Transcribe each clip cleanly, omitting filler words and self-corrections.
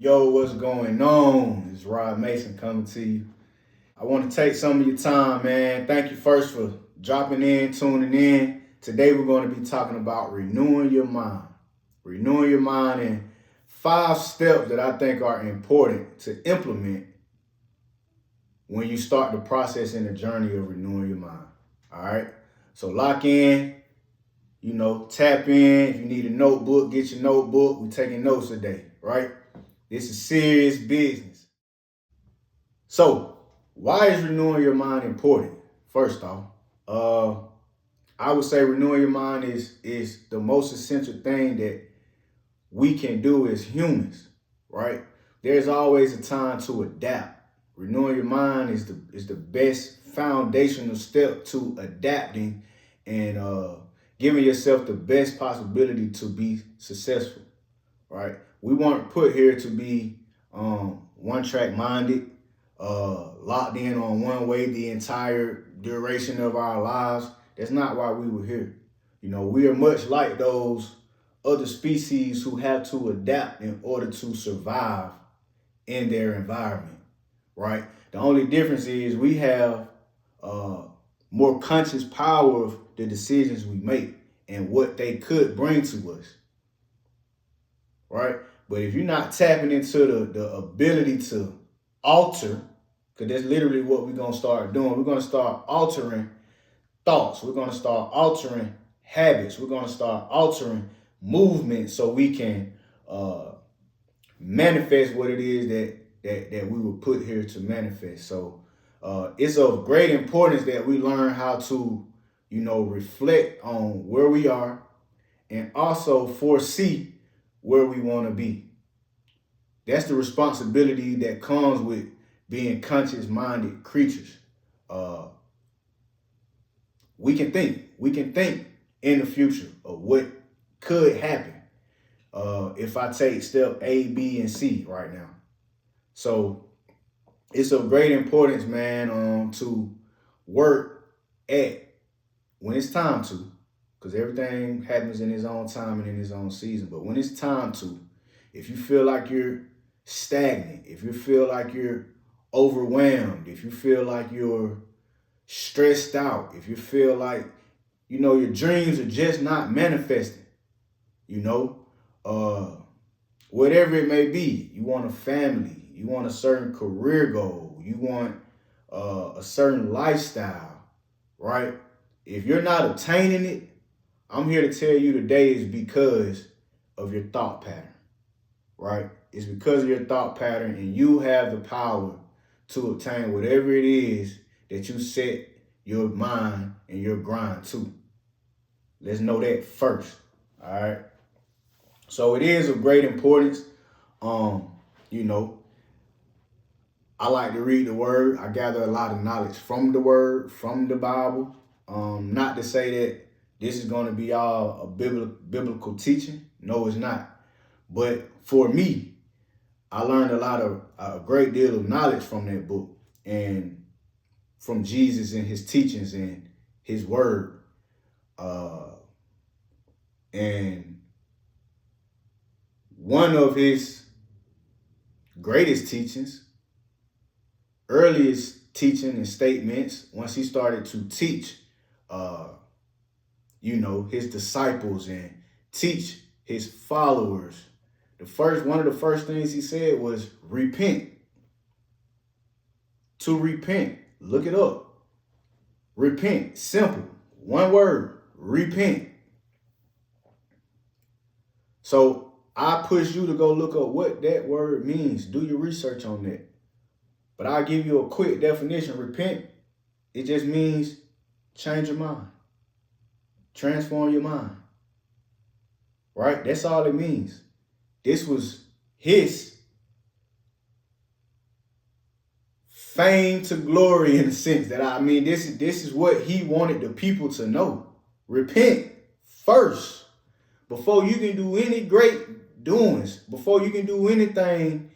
Yo, what's going on? It's Rod Mason coming to you. I want to take some of your time, man. Thank you first for dropping in, tuning in. Today we're going to be talking about renewing your mind. Renewing your mind and 5 steps that I think are important to implement when you start the process and the journey of renewing your mind. All right. So lock in, tap in. If you need a notebook, get your notebook. We're taking notes today, right? This is serious business. So, why is renewing your mind important? First off, I would say renewing your mind is the most essential thing that we can do as humans, right? There's always a time to adapt. Renewing your mind is the best foundational step to adapting and giving yourself the best possibility to be successful, right? We weren't put here to be one track minded, locked in on one way the entire duration of our lives. That's not why we were here. We are much like those other species who have to adapt in order to survive in their environment, right? The only difference is we have more conscious power of the decisions we make and what they could bring to us, right? But if you're not tapping into the ability to alter, because that's literally what we're going to start doing. We're going to start altering thoughts. We're going to start altering habits. We're going to start altering movement so we can manifest what it is that we were put here to manifest. So it's of great importance that we learn how to, reflect on where we are and also foresee where we want to be. That's the responsibility that comes with being conscious-minded creatures. We can think. We can think in the future of what could happen if I take step A, B, and C right now. So it's of great importance, man, to work at when it's time to, because everything happens in its own time and in its own season. But when it's time to, if you feel like you're stagnant, if you feel like you're overwhelmed, if you feel like you're stressed out, if you feel like, your dreams are just not manifesting, whatever it may be, you want a family, you want a certain career goal, you want a certain lifestyle, right? If you're not attaining it, I'm here to tell you today is because of your thought pattern, right? It's because of your thought pattern, and you have the power to obtain whatever it is that you set your mind and your grind to. Let's know that first, all right? So it is of great importance. I like to read the word. I gather a lot of knowledge from the word, from the Bible. Not to say that this is going to be all a biblical teaching. No, it's not. But for me, I learned a great deal of knowledge from that book and from Jesus and his teachings and his word. And one of his greatest teachings, earliest teaching and statements, once he started to teach, his disciples and teach his followers, one of the first things he said was repent. To repent, look it up. Repent, simple, one word, repent. So I push you to go look up what that word means. Do your research on that. But I'll give you a quick definition. Repent, it just means change your mind. Transform your mind. Right? That's all it means. This was his fame to glory in the sense that this is what he wanted the people to know. Repent first before you can do any great doings. Before you can do anything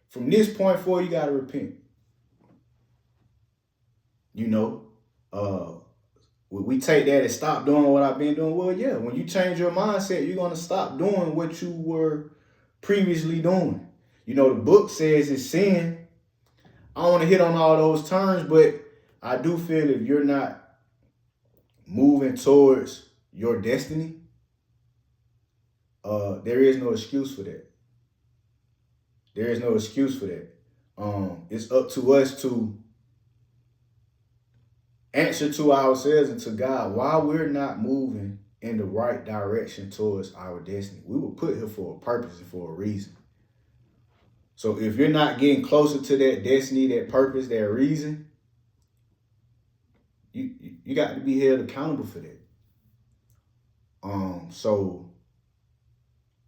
from this point forward, you got to repent. We take that and stop doing what I've been doing. Well, when you change your mindset, you're going to stop doing what you were previously doing. You know, the book says it's sin. I don't want to hit on all those terms, but I do feel if you're not moving towards your destiny, there is no excuse for that. There is no excuse for that. It's up to us to answer to ourselves and to God why we're not moving in the right direction towards our destiny. We were put here for a purpose and for a reason. So if you're not getting closer to that destiny, that purpose, that reason, you got to be held accountable for that. So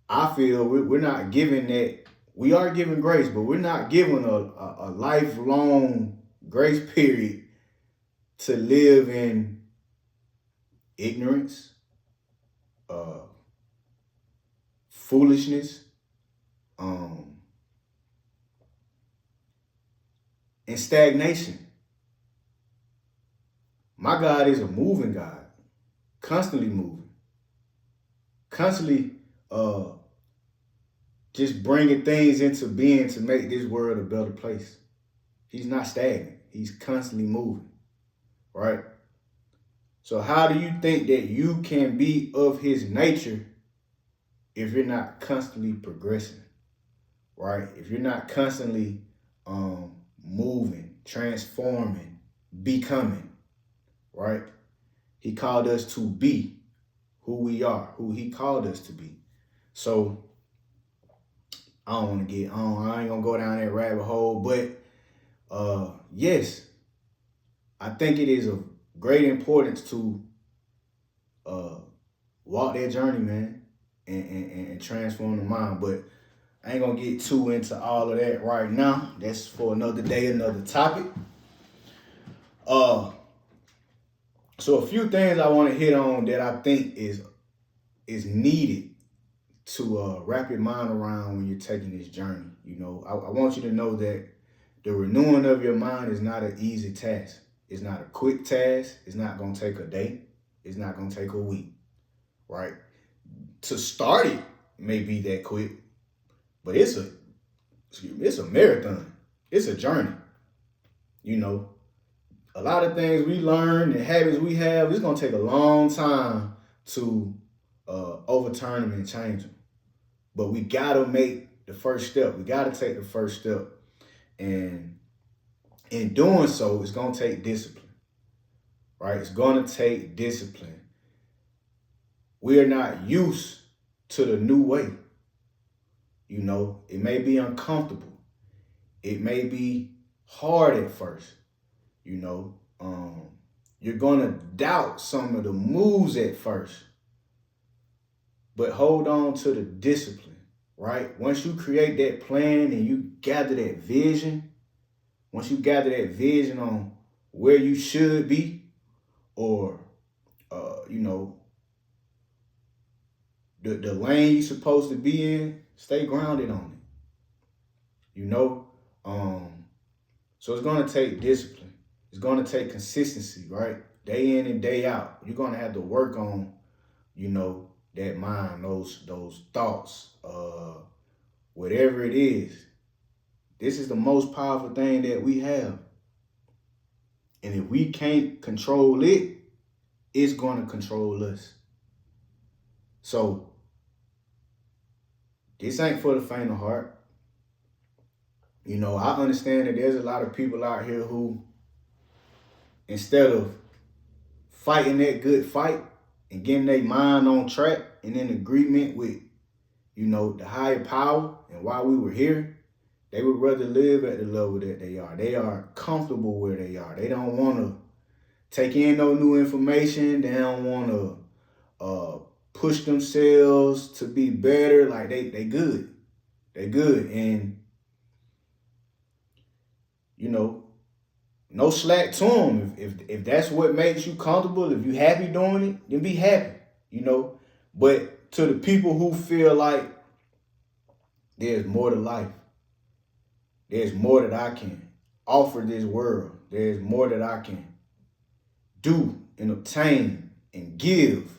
I feel we're not giving that. We are giving grace, but we're not giving a lifelong grace period to live in ignorance, foolishness, and stagnation. My God is a moving God, constantly moving, constantly just bringing things into being to make this world a better place. He's not stagnant. He's constantly moving, right? So how do you think that you can be of his nature if you're not constantly progressing, right? If you're not constantly moving, transforming, becoming, right? He called us to be who we are, who he called us to be. So I don't want to get on. I ain't gonna go down that rabbit hole, but yes, I think it is of great importance to walk that journey, man, and transform the mind. But I ain't gonna get too into all of that right now. That's for another day, another topic. So a few things I want to hit on that I think is needed to wrap your mind around when you're taking this journey. You know, I want you to know that the renewing of your mind is not an easy task. It's not a quick task. It's not going to take a day. It's not going to take a week, right? To start it may be that quick, but it's a marathon. It's a journey. You know, a lot of things we learn and habits we have, it's going to take a long time to overturn them and change them. But we got to make the first step. We got to take the first step. And in doing so, it's going to take discipline, right? It's going to take discipline. We are not used to the new way. You know, it may be uncomfortable. It may be hard at first. You know, you're going to doubt some of the moves at first. But hold on to the discipline, right? Once you create that plan and you gather that vision, once you gather that vision on where you should be or, you know, the lane you're supposed to be in, stay grounded on it, you know? So it's going to take discipline. It's going to take consistency, right? Day in and day out. You're going to have to work on, you know, that mind, those thoughts, whatever it is. This is the most powerful thing that we have. And if we can't control it, it's going to control us. So this ain't for the faint of heart. You know, I understand that there's a lot of people out here who, instead of fighting that good fight, and getting their mind on track and in agreement with, you know, the higher power and why we were here, they would rather live at the level that they are. They are comfortable where they are. They don't want to take in no new information. They don't want to push themselves to be better. Like they good. They good. And, you know, no slack to them. If that's what makes you comfortable, if you happy doing it, then be happy, you know. But to the people who feel like there's more to life, there's more that I can offer this world, there's more that I can do and obtain and give,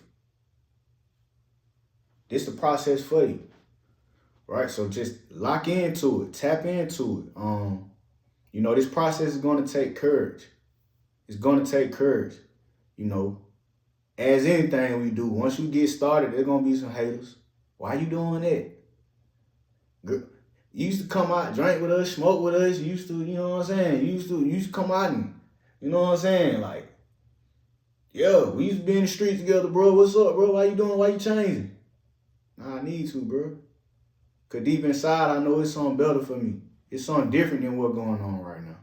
this is the process for you. right? So just lock into it, tap into it. This process is going to take courage. It's going to take courage. You know, as anything we do, once you get started, there's going to be some haters. Why you doing that? You used to come out, drink with us, smoke with us. You used to, you know what I'm saying? You used to come out and, you know what I'm saying? Like, yo, we used to be in the streets together, bro. What's up, bro? Why you doing? Why you changing? Nah, I need to, bro. Because deep inside, I know it's something better for me. It's something different than what's going on right now.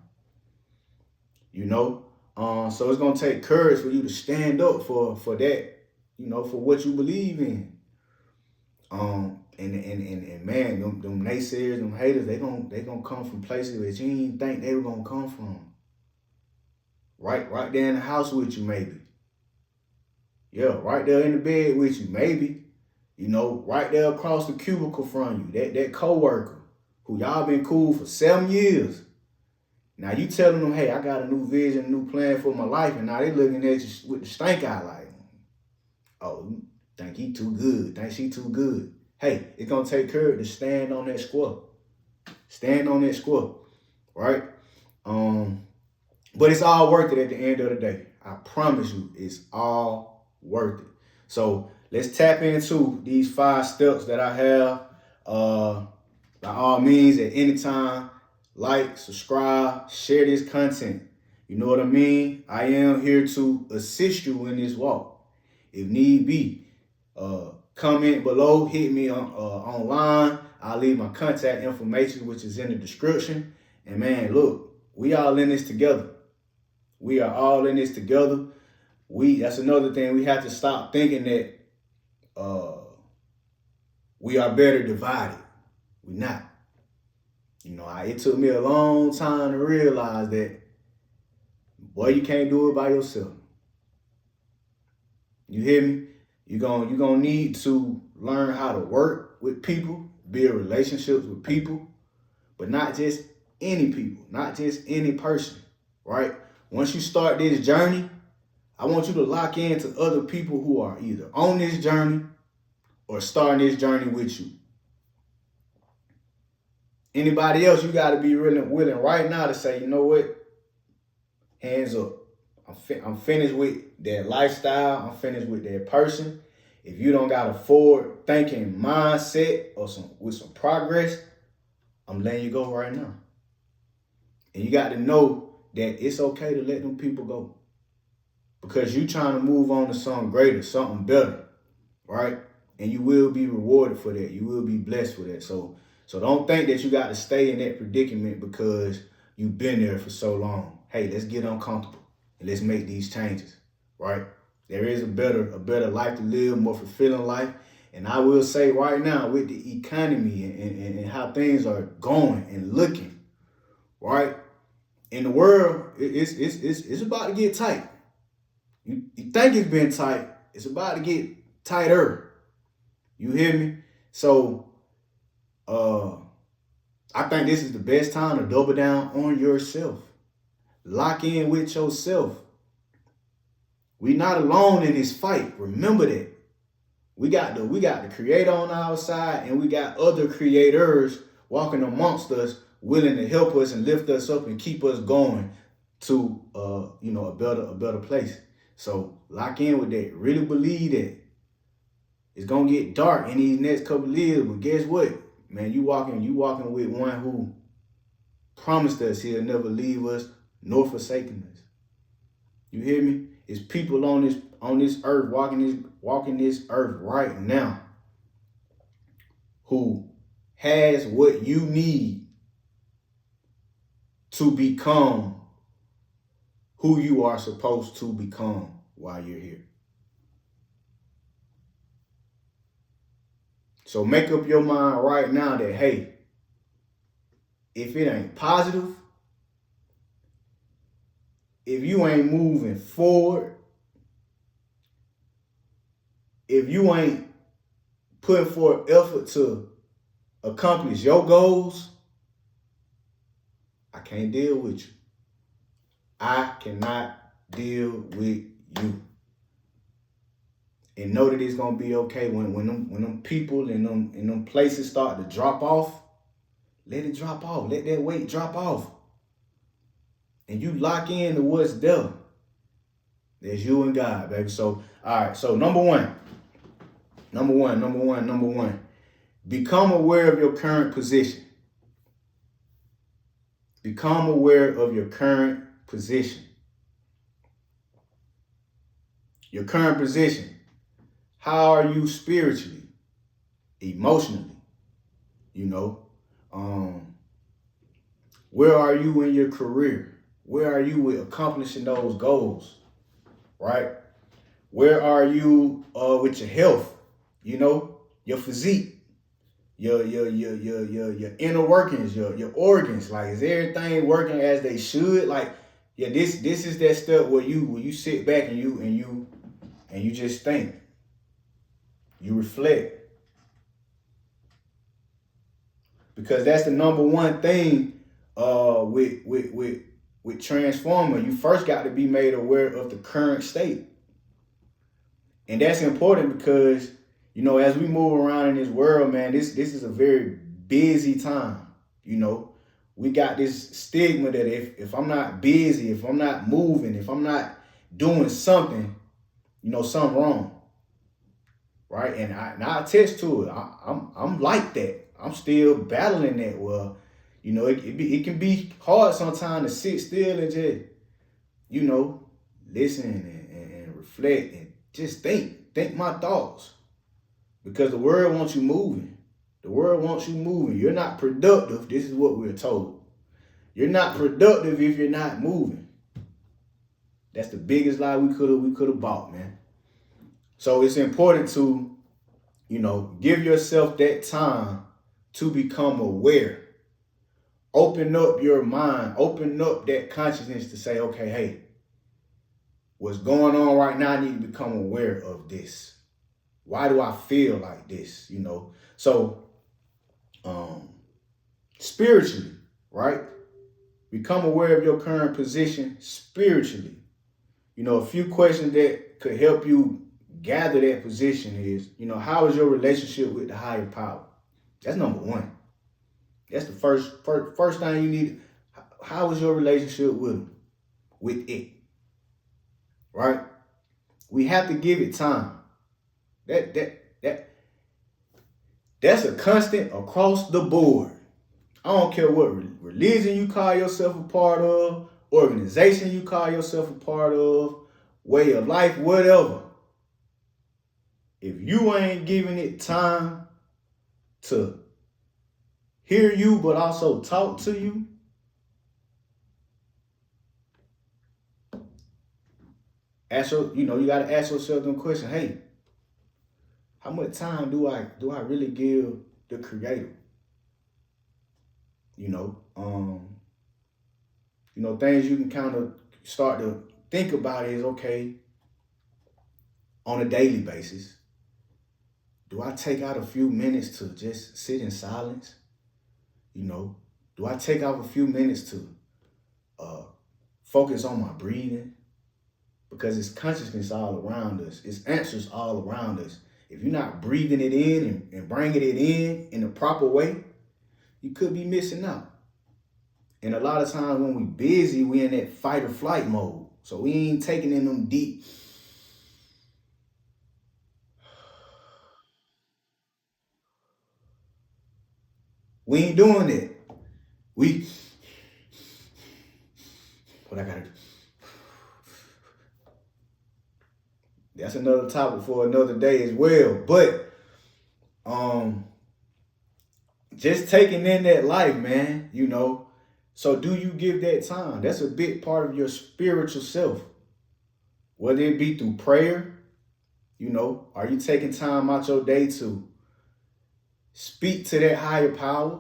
You know? So it's going to take courage for you to stand up for that, you know, for what you believe in. And man, them naysayers, them haters, they gonna come from places that you didn't think they were gonna come from. Right there in the house with you, maybe. Yeah, right there in the bed with you, maybe. You know, right there across the cubicle from you, that coworker who y'all been cool for 7 years. Now you telling them, hey, I got a new vision, a new plan for my life, and now they looking at you with the stank eye like, oh, think he too good, think she too good. Hey, it's gonna take courage to stand on that square. Stand on that square, right? But it's all worth it at the end of the day. I promise you, it's all worth it. So let's tap into these 5 steps that I have. By all means, at any time, like, subscribe, share this content. You know what I mean? I am here to assist you in this walk. If need be, comment below, hit me online. I'll leave my contact information, which is in the description. And man, look, we all in this together. We are all in this together. That's another thing. We have to stop thinking that we are better divided. We're not. You know, it took me a long time to realize that, boy, you can't do it by yourself. You hear me? You're gonna need to learn how to work with people, build relationships with people, but not just any people, not just any person, right? Once you start this journey, I want you to lock into other people who are either on this journey or starting this journey with you. Anybody else, you got to be really willing right now to say, you know what? Hands up. I'm finished with that lifestyle. I'm finished with that person. If you don't got a forward thinking mindset or with some progress, I'm letting you go right now. And you got to know that it's okay to let them people go. Because you trying to move on to something greater, something better, right? And you will be rewarded for that. You will be blessed for that. So don't think that you got to stay in that predicament because you've been there for so long. Hey, let's get uncomfortable and let's make these changes, right? There is a better life to live, more fulfilling life. And I will say right now, with the economy and how things are going and looking, right? In the world, it's about to get tight. You think it's been tight, it's about to get tighter. You hear me? So I think this is the best time to double down on yourself. Lock in with yourself. We're not alone in this fight. Remember that. We got the creator on our side, and we got other creators walking amongst us, willing to help us and lift us up and keep us going to a better place. So lock in with that. Really believe that. It's gonna get dark in these next couple of years, but guess what? Man, you walking with one who promised us he'll never leave us nor forsaken us. You hear me? It's people on this earth walking this earth right now who has what you need to become who you are supposed to become while you're here. So make up your mind right now that, hey, if it ain't positive, if you ain't moving forward, if you ain't putting forth effort to accomplish your goals, I can't deal with you. I cannot deal with you. and know that it's gonna be okay. When them people and them places start to drop off, let it drop off. Let that weight drop off. And you lock in to what's there. There's you and God, baby. So, all right. So number one. Become aware of your current position. Become aware of your current position. Your current position. How are you spiritually, emotionally? You know, where are you in your career? Where are you with accomplishing those goals? Right? Where are you with your health? You know, your physique, your inner workings, your organs. Like, is everything working as they should? Like, yeah, this is that step where you sit back and you just think. You reflect. Because that's the number one thing with Transformer. You first got to be made aware of the current state. And that's important because, you know, as we move around in this world, man, this is a very busy time. You know, we got this stigma that if I'm not busy, if I'm not moving, if I'm not doing something, you know, something wrong. Right? And I attest to it. I'm like that. I'm still battling that. Well, you know, it can be hard sometimes to sit still and just, you know, listen and reflect and just think my thoughts. Because the world wants you moving. The world wants you moving. You're not productive. This is what we're told. You're not productive if you're not moving. That's the biggest lie we could have bought, man. So it's important to, you know, give yourself that time to become aware. Open up your mind. Open up that consciousness to say, okay, hey, what's going on right now? I need to become aware of this. Why do I feel like this? You know, so spiritually, right? Become aware of your current position spiritually. You know, a few questions that could help you gather that position is, you know, how is your relationship with the higher power? That's number one. That's the first thing you need. How is your relationship with it? Right? We have to give it time. That's a constant across the board. I don't care what religion you call yourself a part of, organization you call yourself a part of, way of life, whatever. If you ain't giving it time to hear you, but also talk to you, you got to ask yourself them questions. Hey, how much time do I really give the Creator? Things you can kind of start to think about is, okay, on a daily basis, do I take out a few minutes to just sit in silence? Do I take out a few minutes to focus on my breathing? Because it's consciousness all around us. It's answers all around us. If you're not breathing it in and bringing it in the proper way, you could be missing out. And a lot of times when we busy, we in that fight or flight mode. So we ain't taking in them deep. We ain't doing it. What I gotta do? That's another topic for another day as well. But just taking in that life, man, So do you give that time? That's a big part of your spiritual self. Whether it be through prayer, are you taking time out your day to speak to that higher power?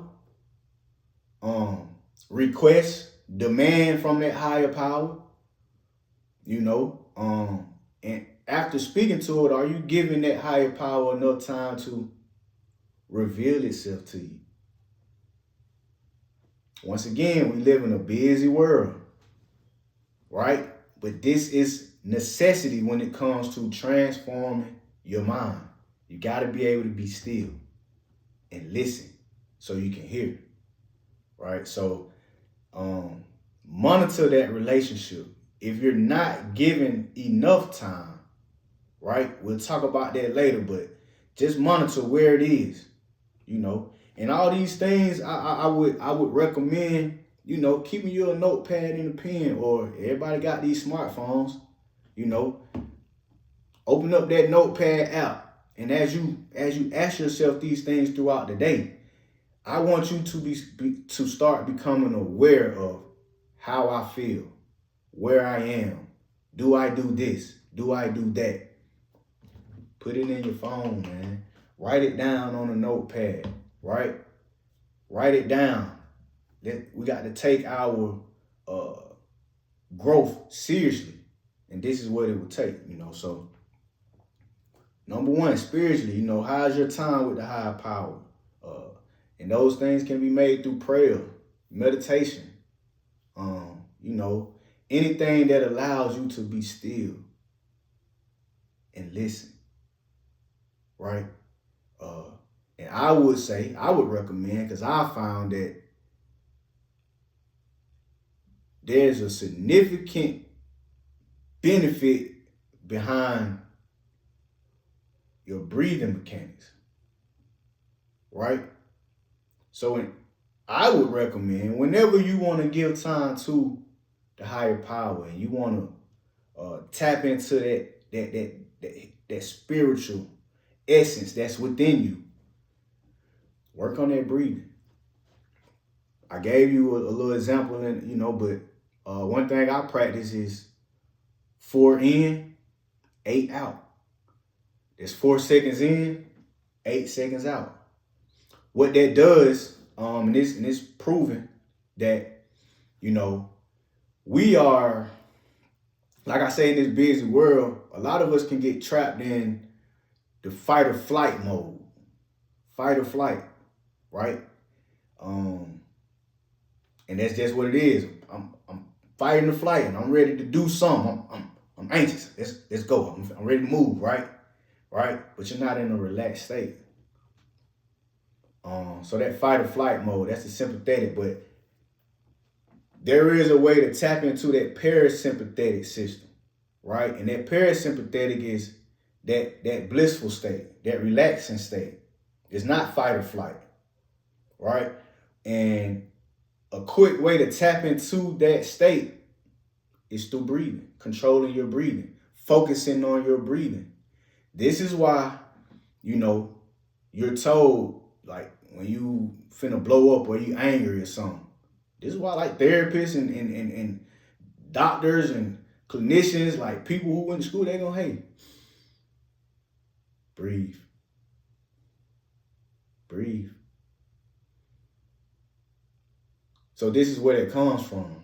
Request, demand from that higher power, and after speaking to it, are you giving that higher power enough time to reveal itself to you? Once again, we live in a busy world, right? But this is necessity when it comes to transforming your mind. You got to be able to be still and listen so you can hear, right? So monitor that relationship. If you're not given enough time, right? We'll talk about that later, but just monitor where it is, you know. And all these things, I would recommend, you know, keeping you a notepad and a pen, or everybody got these smartphones, you know. Open up that notepad app, and as you ask yourself these things throughout the day, I want you to start becoming aware of how I feel, where I am. Do I do this? Do I do that? Put it in your phone, man. Write it down on a notepad, right? Write it down. We got to take our growth seriously. And this is what it would take, you know. So, number one, spiritually, you know, how's your time with the higher power? And those things can be made through prayer, meditation, you know, anything that allows you to be still and listen, right? And I would recommend, because I found that there's a significant benefit behind your breathing mechanics, right? So I would recommend, whenever you want to give time to the higher power and you want to tap into that spiritual essence that's within you, work on that breathing. I gave you a little example, and you know, but one thing I practice is 4 in, 8 out. There's 4 seconds in, 8 seconds out. What that does, and it's proven that, you know, we are, like I say, in this busy world, a lot of us can get trapped in the fight or flight mode. Fight or flight, right? And that's just what it is. I'm fighting the flight, and I'm ready to do something. I'm anxious. Let's go. I'm ready to move, right? Right? But you're not in a relaxed state. So that fight or flight mode, that's the sympathetic, but there is a way to tap into that parasympathetic system, right? And that parasympathetic is that blissful state, that relaxing state. It's not fight or flight, right? And a quick way to tap into that state is through breathing, controlling your breathing, focusing on your breathing. This is why, you know, you're told, like, when you finna blow up or you angry or something. This is why, like, therapists and doctors and clinicians, like people who went to school, they go, hey, breathe. Breathe. So this is where it comes from.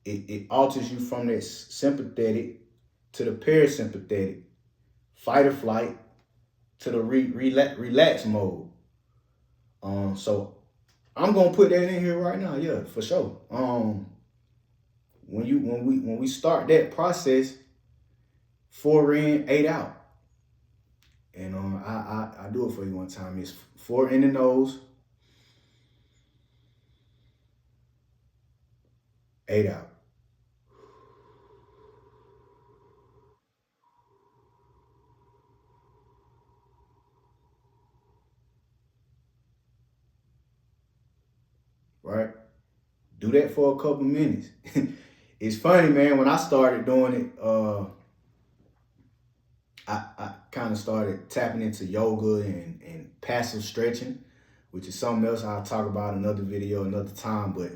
It alters you from that sympathetic to the parasympathetic, fight or flight, to the relax mode. So I'm gonna put that in here right now, yeah, for sure. When we start that process, 4 in, 8 out. And I do it for you one time. It's 4 in the nose, 8 out. Right? Do that for a couple minutes. It's funny, man, when I started doing it, I kind of started tapping into yoga and passive stretching, which is something else I'll talk about in another video another time. But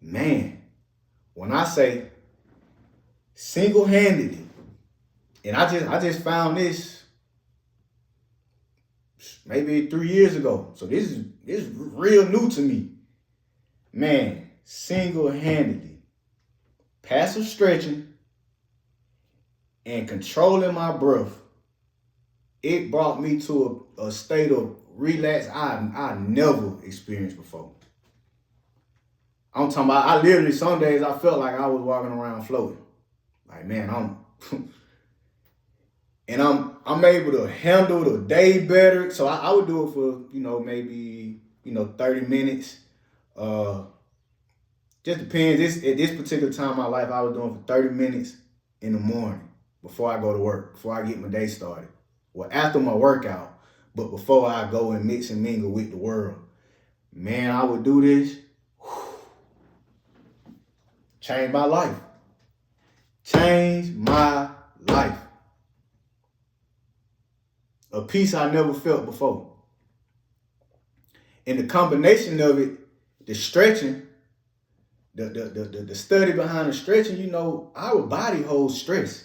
man, when I say single-handedly, and I just found this maybe 3 years ago, so this is real new to me. Man, single-handedly, passive stretching and controlling my breath, it brought me to a state of relax I never experienced before. I'm talking about, I literally, some days I felt like I was walking around floating. Like, man, and I'm able to handle the day better. So I would do it for, maybe, 30 minutes. Just depends. At this particular time in my life, I was doing for 30 minutes in the morning before I go to work, before I get my day started. Well, after my workout, but before I go and mix and mingle with the world. Man, I would do this. Change my life. Change my life. A peace I never felt before. And the combination of it, the stretching, the study behind the stretching, our body holds stress.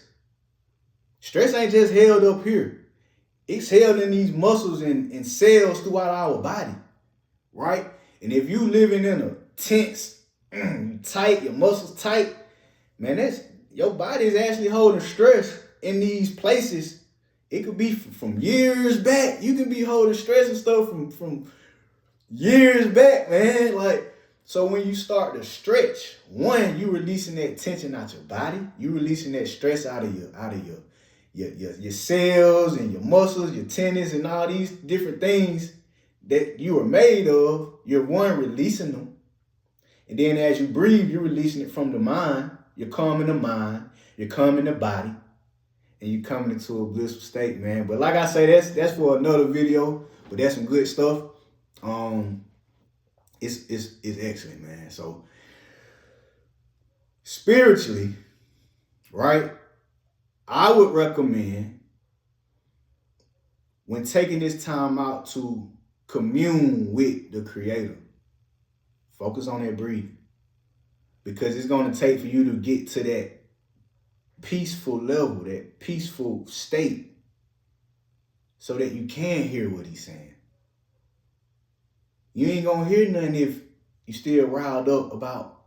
Stress ain't just held up here. It's held in these muscles and cells throughout our body, right? And if you living in a tense, tight, your muscles tight, man, your body is actually holding stress in these places. It could be from years back. You can be holding stress and stuff from years back, man. So when you start to stretch, one, you releasing that tension out your body. You releasing that stress out of your cells and your muscles, your tendons, and all these different things that you are made of. You're releasing them. And then as you breathe, you're releasing it from the mind. You're calming the mind. You're calming the body. And you're coming into a blissful state, man. But like I say, that's for another video. But that's some good stuff. It's excellent, man. So spiritually, right? I would recommend, when taking this time out, to commune with the Creator. Focus on that breathing. Because it's going to take for you to get to that peaceful level, that peaceful state, so that you can hear what he's saying. You ain't going to hear nothing if you still riled up about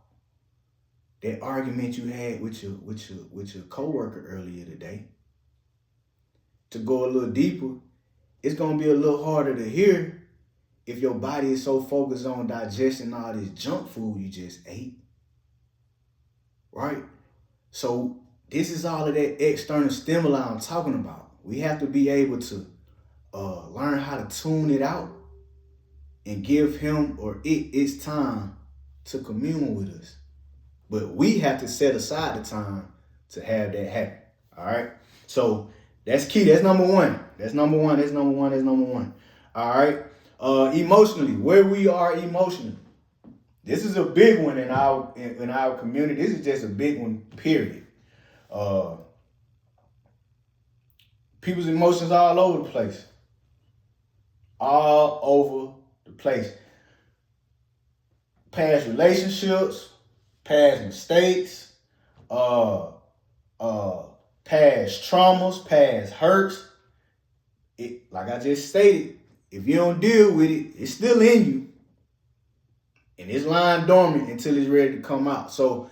that argument you had with your coworker earlier today. To go a little deeper, it's going to be a little harder to hear if your body is so focused on digesting all this junk food you just ate. Right? So this is all of that external stimuli I'm talking about. We have to be able to learn how to tune it out and give him or it its time to commune with us. But we have to set aside the time to have that happen. All right? So that's key. That's number one. All right? Emotionally, where we are emotionally. This is a big one in our community. This is just a big one, period. People's emotions all over the place. All over the place. Past relationships, past mistakes, past traumas, past hurts. Like I just stated, if you don't deal with it, it's still in you. And it's lying dormant until it's ready to come out. So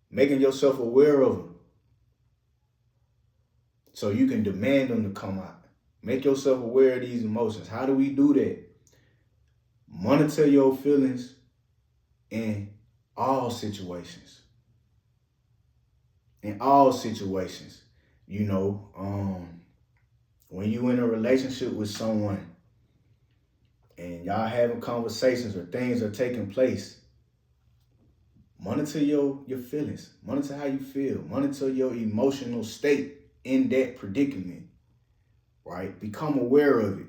making yourself aware of them so you can demand them to come out. Make yourself aware of these emotions. How do we do that? Monitor your feelings in all situations. In all situations. When you in a relationship with someone and y'all having conversations or things are taking place, monitor your feelings. Monitor how you feel. Monitor your emotional state in that predicament, right? Become aware of it.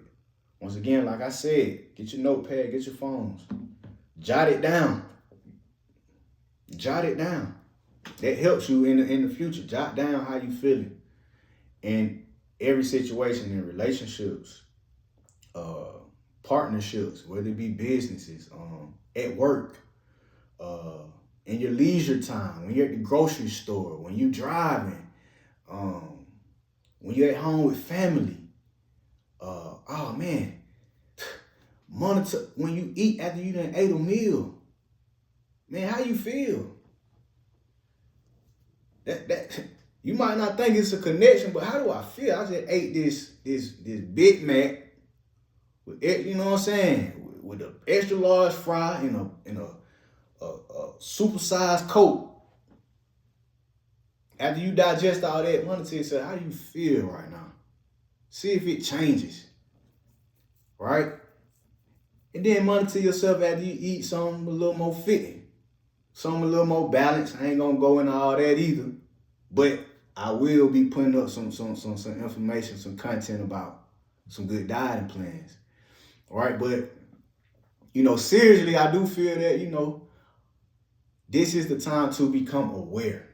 Once again, like I said, get your notepad, get your phones. Jot it down. Jot it down. That helps you in the future. Jot down how you feeling. In every situation, in relationships, partnerships, whether it be businesses, at work, in your leisure time, when you're at the grocery store, when you're driving, when you're at home with family. Monitor when you eat after you done ate a meal. Man, how you feel? That you might not think it's a connection, but how do I feel? I just ate this Big Mac with, you know what I'm saying, with an extra large fry in a supersized Coke. After you digest all that, monitor yourself, how do you feel right now? See if it changes, right? And then monitor yourself after you eat something a little more fitting, something a little more balanced. I ain't gonna go into all that either, but I will be putting up some information, some content about some good dieting plans, all right? But, seriously, I do feel that, this is the time to become aware,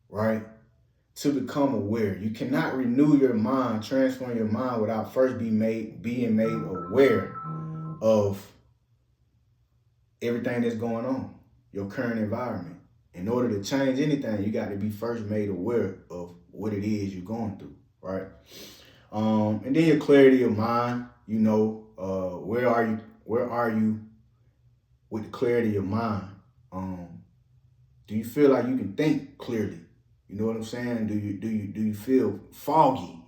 right? To become aware. You cannot renew your mind, transform your mind without first being made aware of everything that's going on, your current environment. In order to change anything, you got to be first made aware of what it is you're going through, right? And then your clarity of mind, where are you with the clarity of mind? Do you feel like you can think clearly? You know what I'm saying? Do you feel foggy?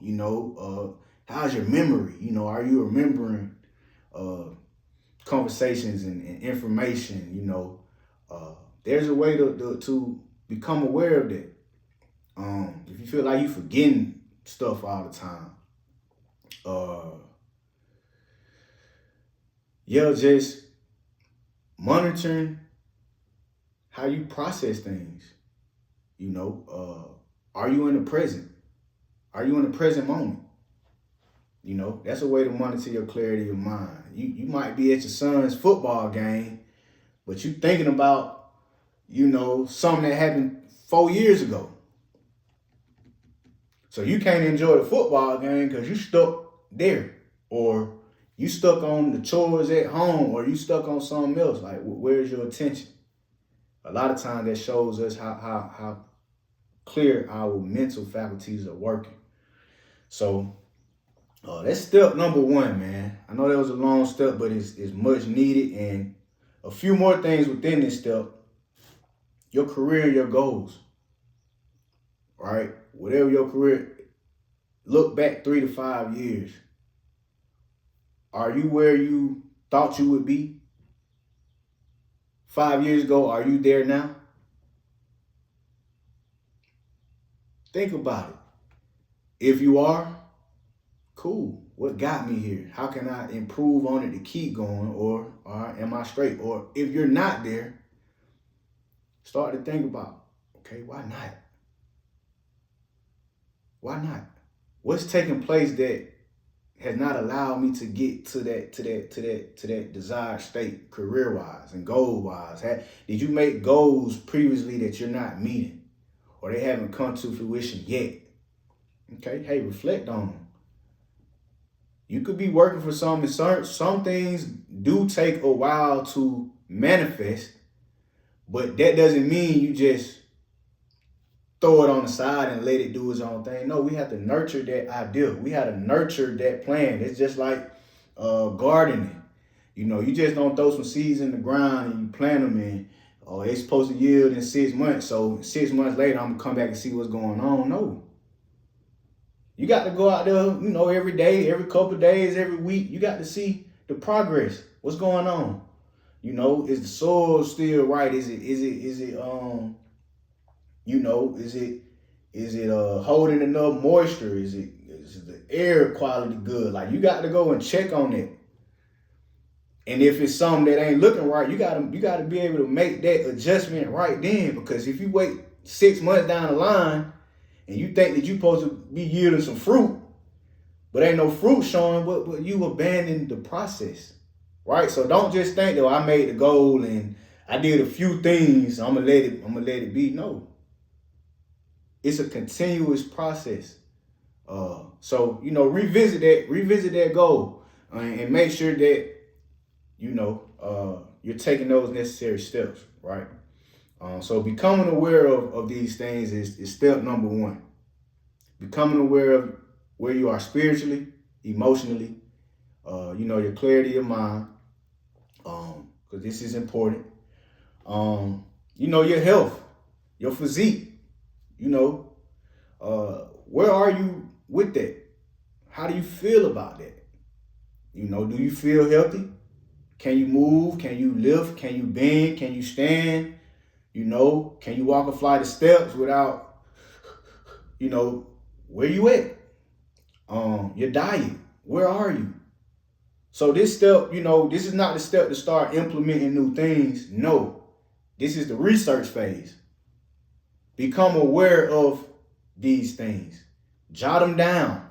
How's your memory? Are you remembering conversations and information? There's a way to become aware of that. If you feel like you're forgetting stuff all the time, just monitoring how you process things. Are you in the present? Are you in the present moment? That's a way to monitor your clarity of mind. You might be at your son's football game, but you thinking about, something that happened 4 years ago. So you can't enjoy the football game because you stuck there, or you stuck on the chores at home, or you stuck on something else. Like, where's your attention? A lot of times that shows us how clear our mental faculties are working. So that's step number 1, man. I know that was a long step, but it's much needed. And a few more things within this step: your career and your goals, right? Whatever your career, look back 3 to 5 years. Are you where you thought you would be 5 years ago? Are you there now? Think about it. If you are, cool. What got me here? How can I improve on it to keep going? Or am I straight? Or if you're not there, start to think about, okay, why not? Why not? What's taking place that has not allowed me to get to that desired state, career-wise and goal-wise? Did you make goals previously that you're not meeting, or they haven't come to fruition yet? Okay, hey, reflect on them. You could be working for something. Some things do take a while to manifest, but that doesn't mean you just throw it on the side and let it do its own thing. No, we have to nurture that idea. We have to nurture that plan. It's just like gardening. You just don't throw some seeds in the ground and you plant them in. Oh, it's supposed to yield in 6 months. So 6 months later, I'm gonna come back and see what's going on. No. You got to go out there, every day, every couple of days, every week. You got to see the progress. What's going on? Is the soil still right? Is it holding enough moisture? Is the air quality good? Like, you got to go and check on it. And if it's something that ain't looking right, you gotta be able to make that adjustment right then. Because if you wait 6 months down the line and you think that you're supposed to be yielding some fruit, but ain't no fruit showing, but you abandon the process, right? So don't just think that I made the goal and I did a few things, I'm gonna let it be. No. It's a continuous process. So revisit that goal and make sure that you're taking those necessary steps, right? So becoming aware of these things is step number 1. Becoming aware of where you are spiritually, emotionally, your clarity of mind, because this is important. Your health, your physique. Where are you with that? How do you feel about that? Do you feel healthy? Can you move? Can you lift? Can you bend? Can you stand? Can you walk a flight of steps without you know, where you at? Your diet, where are you? So this step, this is not the step to start implementing new things. No, this is the research phase. Become aware of these things. Jot them down.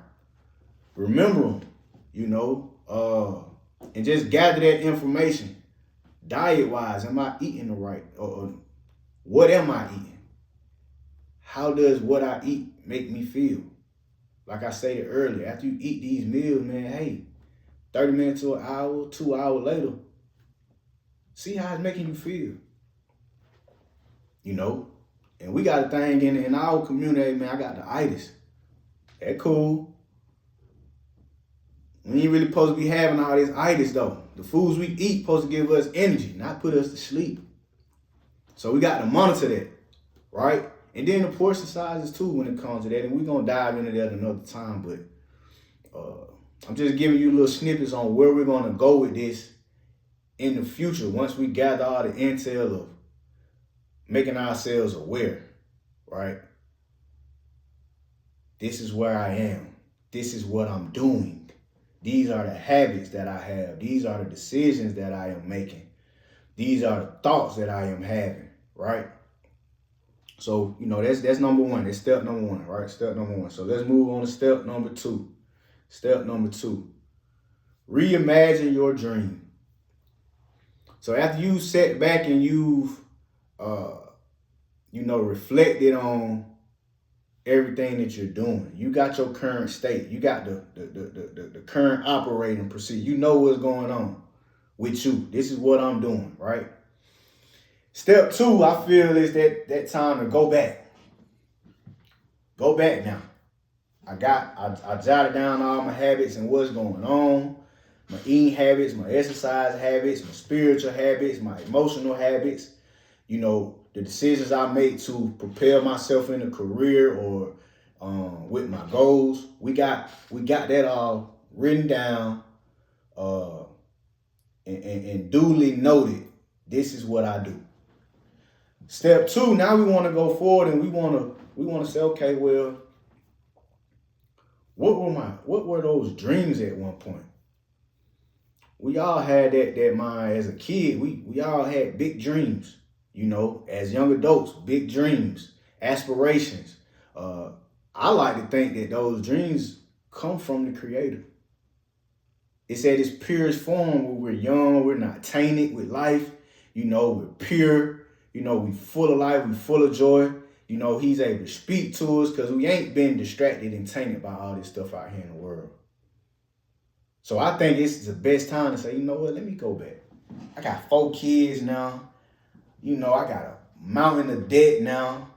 Remember them, and just gather that information. Diet-wise, am I eating the right? Or what am I eating? How does what I eat make me feel? Like I stated earlier, after you eat these meals, man, hey, 30 minutes to an hour, 2 hours later, see how it's making you feel. And we got a thing in our community, man, I got the itis. That cool. We ain't really supposed to be having all this itis, though. The foods we eat supposed to give us energy, not put us to sleep. So we got to monitor that, right? And then the portion sizes, too, when it comes to that. And we're going to dive into that another time. But I'm just giving you little snippets on where we're going to go with this in the future once we gather all the intel of making ourselves aware, right? This is where I am. This is what I'm doing. These are the habits that I have. These are the decisions that I am making. These are the thoughts that I am having, right? So, that's number one. That's step number one, right? Step number one. So let's move on to step number two. Step number two, reimagine your dream. So after you sat back and you've, reflected on everything that you're doing, you got your current state, you got the current operating procedure, you know what's going on with you. This is what I'm doing, right? Step two, I feel, is that time to go back. Go back now. I jotted down all my habits and what's going on, my eating habits, my exercise habits, my spiritual habits, my emotional habits, the decisions I make to prepare myself in a career or with my goals. We got that all written down and duly noted. This is what I do. Step two, now we want to go forward and we want to say, okay, well, what were those dreams at one point? We all had that mind as a kid. We all had big dreams, as young adults, big dreams, aspirations. I like to think that those dreams come from the Creator. It's at its purest form where we're young, we're not tainted with life, we're pure, we full of life, we full of joy. He's able to speak to us because we ain't been distracted and tainted by all this stuff out here in the world. So I think this is the best time to say, you know what, let me go back. I got 4 kids now. I got a mountain of debt now.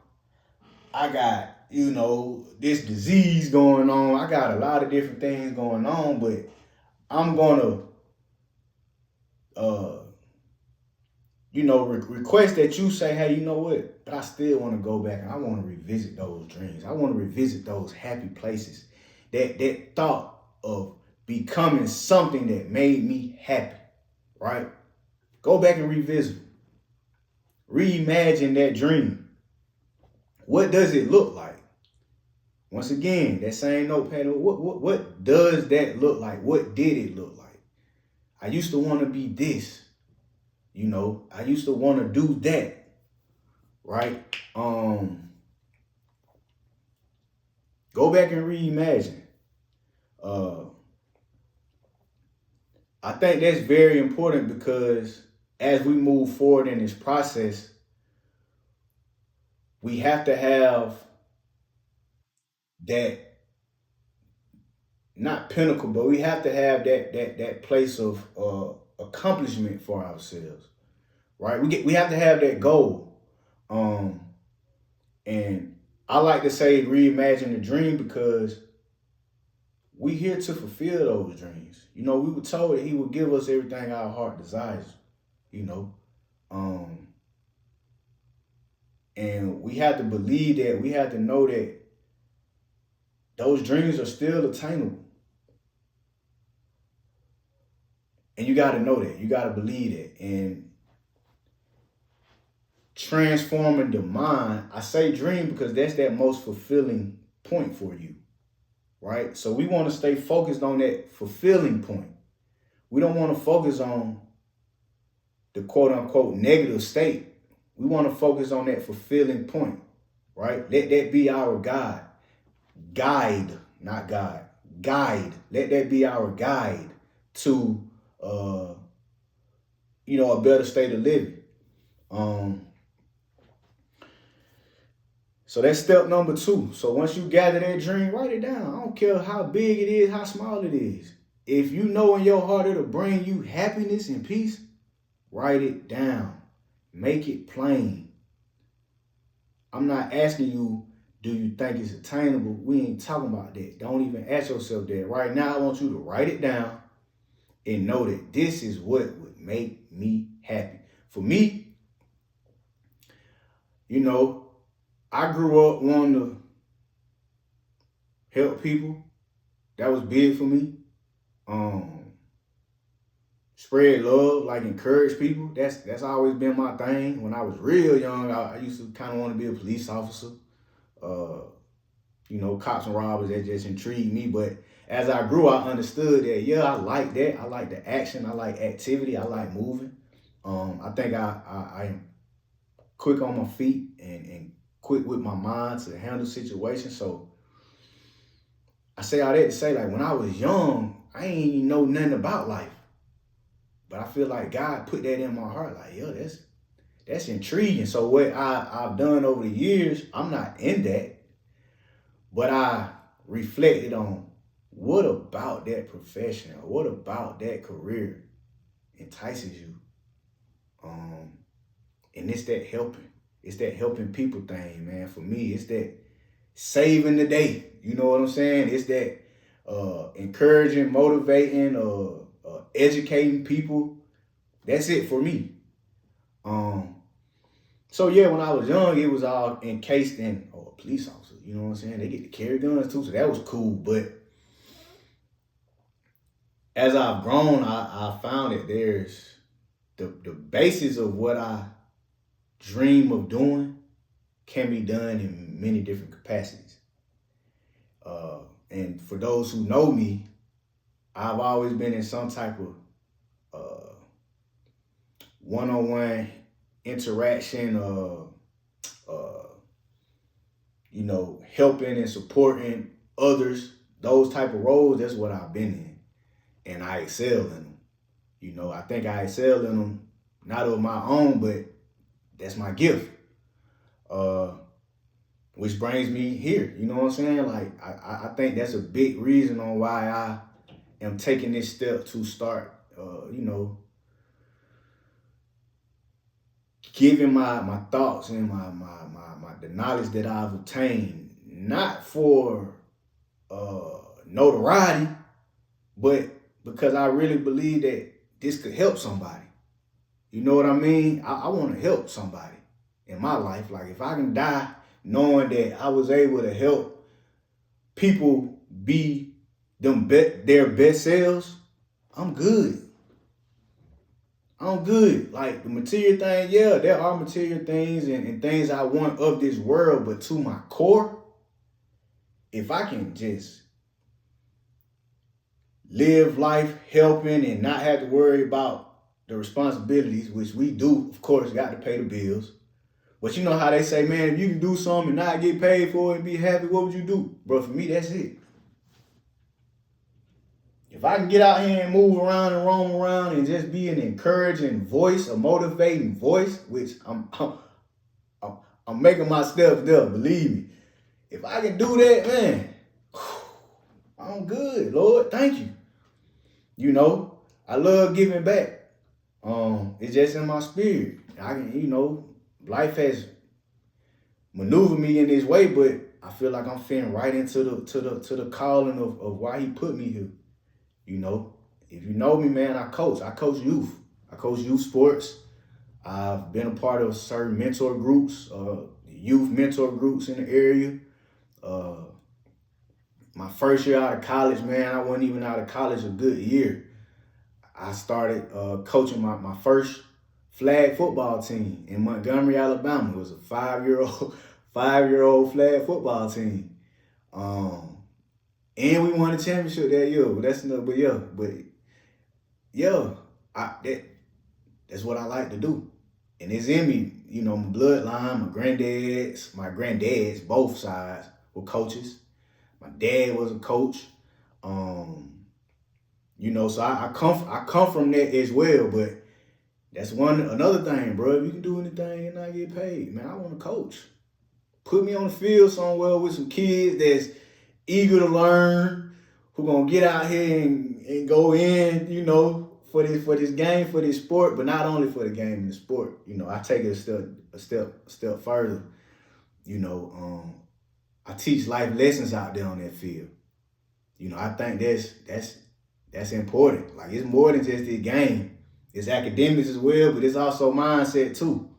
I got, this disease going on. I got a lot of different things going on, but I'm going to, request that you say, hey, you know what? But I still want to go back and I want to revisit those dreams. I want to revisit those happy places. That thought of becoming something that made me happy, right? Go back and revisit. Reimagine that dream. What does it look like? Once again, that same notepad, what does that look like? What did it look like? I used to want to be this. I used to want to do that, right? Go back and reimagine. I think that's very important because as we move forward in this process, we have to have that, not pinnacle, but we have to have that place of accomplishment for ourselves, right? We have to have that goal. And I like to say reimagine the dream because we here to fulfill those dreams. We were told that he would give us everything our heart desires, and we have to believe that. We have to know that those dreams are still attainable. And you got to know that. You got to believe that. And transforming the mind, I say dream because that's that most fulfilling point for you, right? So we want to stay focused on that fulfilling point. We don't want to focus on the quote unquote negative state. We want to focus on that fulfilling point, right? Let that be our guide, not God, guide. Let that be our guide to, a better state of living. So that's step number 2. So once you gather that dream, write it down. I don't care how big it is, how small it is. If you know in your heart it'll bring you happiness and peace, write it down. Make it plain. I'm not asking you, do you think it's attainable? We ain't talking about that. Don't even ask yourself that. Right now, I want you to write it down and know that this is what would make me happy. For me, I grew up wanting to help people. That was big for me. Spread love, like encourage people. That's always been my thing. When I was real young, I used to kind of want to be a police officer. Cops and robbers, that just intrigued me. But as I grew, I understood that, yeah, I like that. I like the action. I like activity. I like moving. I think I am quick on my feet and quick with my mind to handle situations. So I say all that to say, like, when I was young, I ain't even know nothing about life. But I feel like God put that in my heart. Like, yo, that's intriguing. So what I've done over the years, I'm not in that. But I reflected on what about that profession or what about that career entices you? And it's that helping. It's that helping people thing, man. For me, it's that saving the day. You know what I'm saying? It's that encouraging, motivating, educating people. That's it for me. So yeah, when I was young, it was all encased in a police officer. You know what I'm saying? They get to carry guns too, so that was cool. But as I've grown, I found that there's the basis of what I dream of doing can be done in many different capacities. And for those who know me, I've always been in some type of one-on-one interaction, helping and supporting others, those type of roles. That's what I've been in, and I excel in them. I think I excel in them, not of my own, but that's my gift. Which brings me here. You know what I'm saying? Like, I think that's a big reason on why I am taking this step to start, giving my thoughts and the knowledge that I've obtained, not for notoriety, but because I really believe that this could help somebody. You know what I mean? I want to help somebody in my life. Like, if I can die knowing that I was able to help people be their best selves, I'm good. I'm good. Like, the material thing, yeah, there are material things and things I want of this world, but to my core, if I can just live life helping and not have to worry about the responsibilities, which we do, of course, got to pay the bills. But you know how they say, man, if you can do something and not get paid for it and be happy, what would you do? Bro, for me, that's it. If I can get out here and move around and roam around and just be an encouraging voice, a motivating voice, which I'm making my steps there, believe me. If I can do that, man, I'm good, Lord. Thank you. I love giving back. It's just in my spirit. I can, life has maneuvered me in this way, but I feel like I'm fitting right into the calling of why he put me here. If you know me, man, I coach youth. I coach youth sports. I've been a part of certain mentor groups, youth mentor groups in the area. My first year out of college, man, I wasn't even out of college a good year. I started coaching my first flag football team in Montgomery, Alabama. It was a five-year-old flag football team. And we won a championship that year. But that's another. That's what I like to do, and it's in me. You know, my bloodline, my granddads, both sides were coaches. My dad was a coach. You know, so I come from that as well. But that's another thing, bro. If you can do anything and not get paid, man, I want to coach. Put me on the field somewhere with some kids that's eager to learn, who gonna get out here and go in, you know, for this game, for this sport, but not only for the game and the sport. You know, I take it a step further. You know, I teach life lessons out there on that field. You know, I think that's important. Like, it's more than just the game. It's academics as well, but it's also mindset too.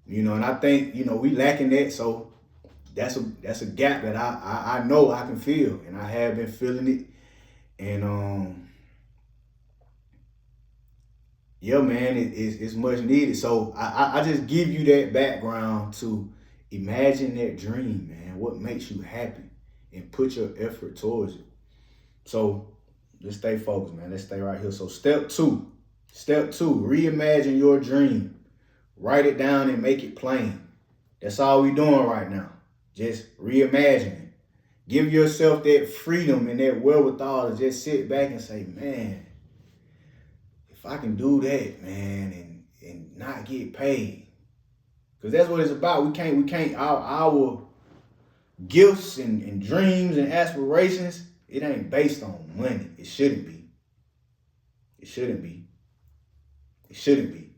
You know, and I think, you know, we lacking that, so that's a gap that I know I can feel, and I have been feeling it. And yeah, man, it's much needed. So I just give you that background to imagine that dream, man. What makes you happy, and put your effort towards it. So let's stay focused, man. Let's stay right here. So step two, reimagine your dream. Write it down and make it plain. That's all we doing right now. Just reimagining. Give yourself that freedom and that wherewithal to just sit back and say, man, if I can do that, man, and not get paid. Because that's what it's about. We can't, our gifts and dreams and aspirations, it ain't based on money. It shouldn't be. It shouldn't be. It shouldn't be.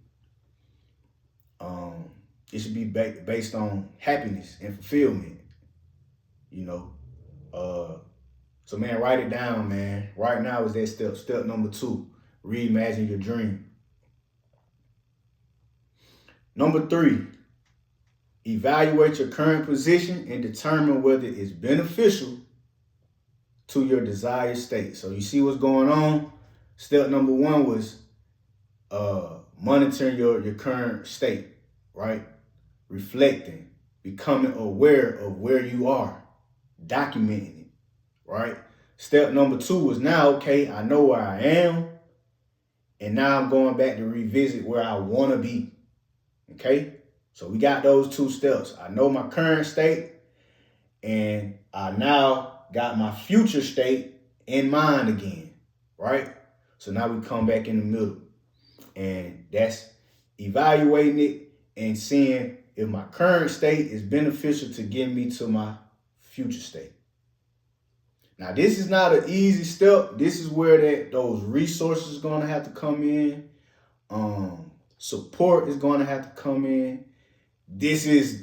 It should be based on happiness and fulfillment, you know. So, man, write it down, man. Right now is that step number 2, reimagine your dream. Number 3, evaluate your current position and determine whether it's beneficial to your desired state. So you see what's going on? Step number 1 was monitoring your current state, right? Reflecting, becoming aware of where you are, documenting it, right? Step number 2 was now, okay, I know where I am, and now I'm going back to revisit where I want to be, okay? So we got those 2 steps. I know my current state, and I now got my future state in mind again, right? So now we come back in the middle, and that's evaluating it and seeing if my current state is beneficial to get me to my future state. Now, this is not an easy step. This is where those resources are going to have to come in. Support is going to have to come in. This is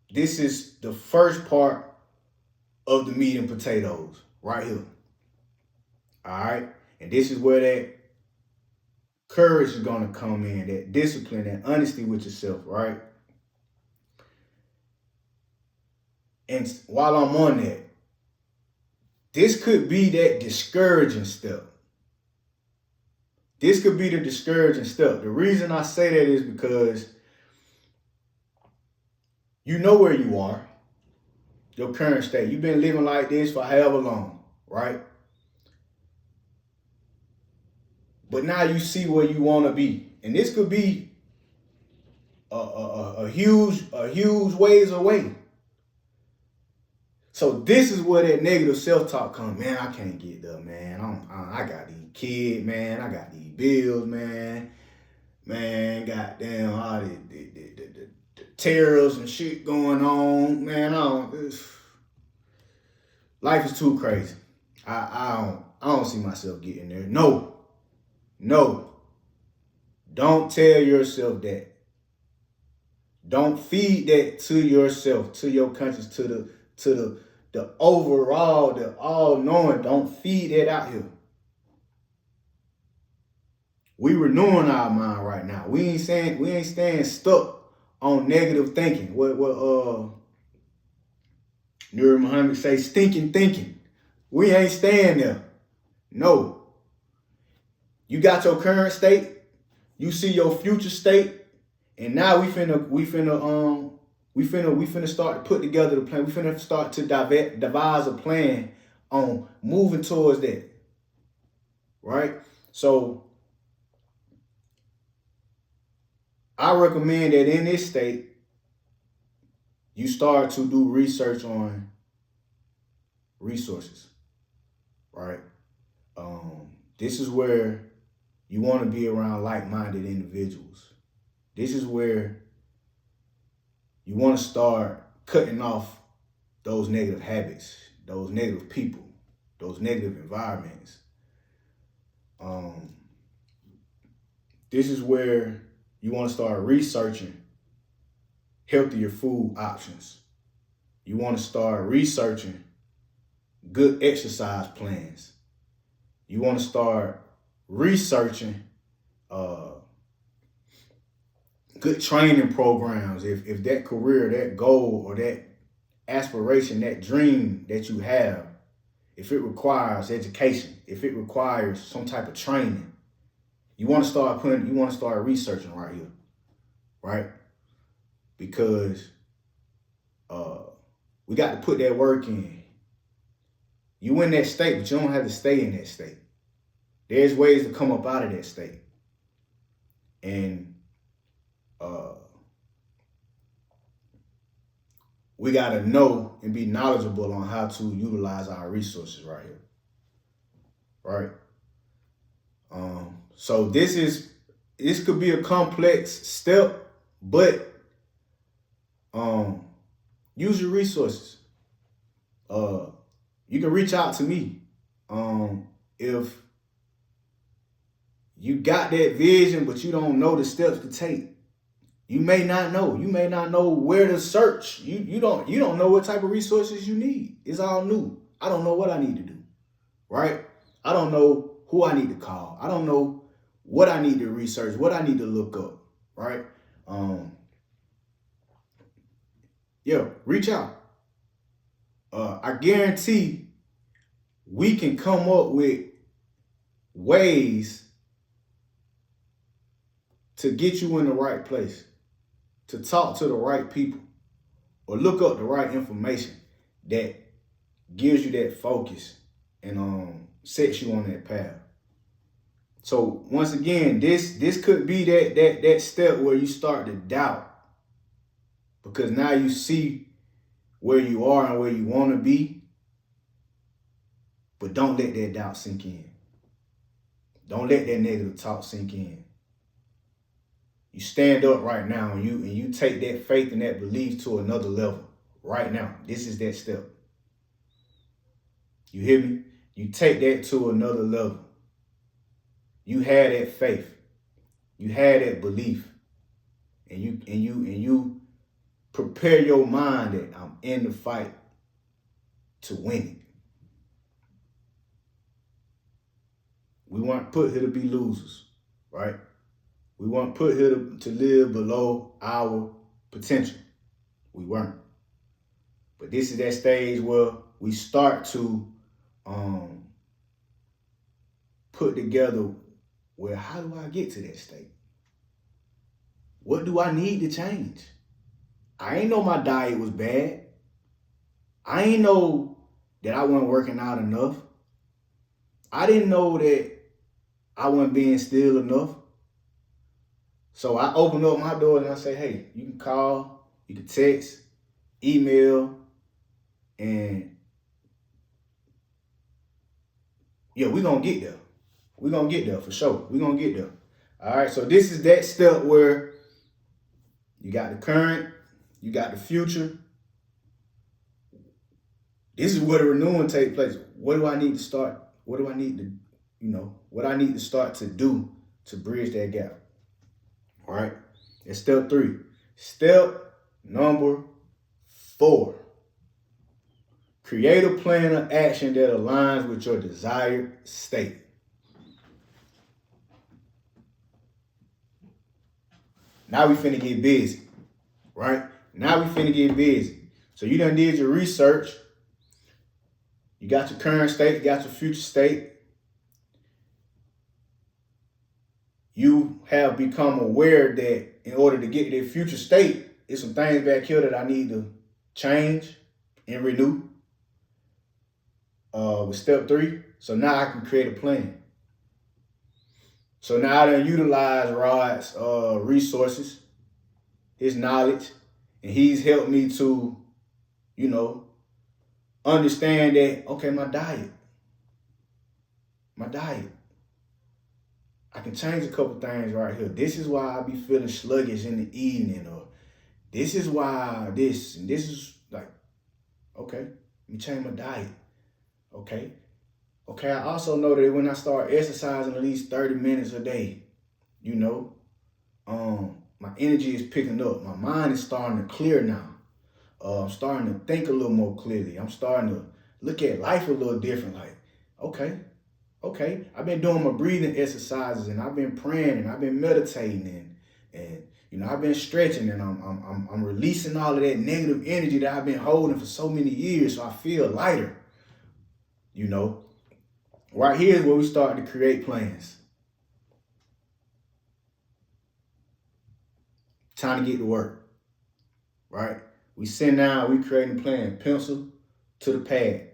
the first part of the meat and potatoes right here. All right? And this is where that courage is going to come in, that discipline, that honesty with yourself, right? And while I'm on that, this could be that discouraging step. This could be the discouraging step. The reason I say that is because you know where you are, your current state. You've been living like this for however long, right? But now you see where you want to be. And this could be a huge ways away. So this is where that negative self-talk comes. Man, I can't get there, man. I got these kids, man. I got these bills, man. Man, goddamn, all the tariffs and shit going on. Man, life is too crazy. I don't see myself getting there. No. Don't tell yourself that. Don't feed that to yourself, to your conscience, to the overall, the all-knowing. Don't feed that out here. We renewing our mind right now. We ain't staying stuck on negative thinking. What Nur Muhammad say, stinking thinking. We ain't staying there. No. You got your current state, you see your future state, and now we finna We finna start to put together the plan. We finna start to devise a plan on moving towards that. Right? So I recommend that in this state, you start to do research on resources. Right? This is where you want to be around like-minded individuals. This is where you want to start cutting off those negative habits, those negative people, those negative environments. This is where you want to start researching healthier food options. You want to start researching good exercise plans. You want to start researching good training programs. If that career, that goal, or that aspiration, that dream that you have, if it requires education, if it requires some type of training, you want to start researching right here, right? Because we got to put that work in. You in that state, but you don't have to stay in that state. There's ways to come up out of that state. And we got to know and be knowledgeable on how to utilize our resources right here. Right? So this could be a complex step, but use your resources. You can reach out to me. If you got that vision, but you don't know the steps to take, you may not know. You may not know where to search. You don't know what type of resources you need. It's all new. I don't know what I need to do, right? I don't know who I need to call. I don't know what I need to research, what I need to look up, right? Reach out. I guarantee we can come up with ways to get you in the right place, to talk to the right people, or look up the right information that gives you that focus and sets you on that path. So once again, this could be that step where you start to doubt, because now you see where you are and where you want to be, but don't let that doubt sink in. Don't let that negative talk sink in. You stand up right now and you take that faith and that belief to another level right now. This is that step. You hear me? You take that to another level. You had that faith. You had that belief. And you prepare your mind that I'm in the fight to win it. We weren't put here to be losers, right? We weren't put here to live below our potential. We weren't. But this is that stage where we start to put together, well, how do I get to that state? What do I need to change? I ain't know my diet was bad. I ain't know that I wasn't working out enough. I didn't know that I wasn't being still enough. So I open up my door and I say, hey, you can call, you can text, email, and yeah, we're going to get there. We're going to get there for sure. We're going to get there. All right, so this is that step where you got the current, you got the future. This is where the renewing takes place. What do I need to start? What do I need to, what I need to start to do to bridge that gap? All right, it's step 3. Step number 4. Create a plan of action that aligns with your desired state. Now we finna get busy, right? Now we finna get busy. So you done did your research. You got your current state, you got your future state. You have become aware that in order to get to that future state, it's some things back here that I need to change and renew with step 3. So now I can create a plan. So now I done utilize Rod's resources, his knowledge, and he's helped me to, understand that, okay, my diet. I can change a couple things right here. This is why I be feeling sluggish in the evening, or this is why this, and this is like, okay, let me change my diet. Okay, I also know that when I start exercising at least 30 minutes a day, my energy is picking up. My mind is starting to clear now. I'm starting to think a little more clearly. I'm starting to look at life a little different. Like, okay. I've been doing my breathing exercises, and I've been praying, and I've been meditating, and I've been stretching, and I'm releasing all of that negative energy that I've been holding for so many years. So I feel lighter. Right here is where we start to create plans. Time to get to work, right? We sit down, we creating a plan, pencil to the pad.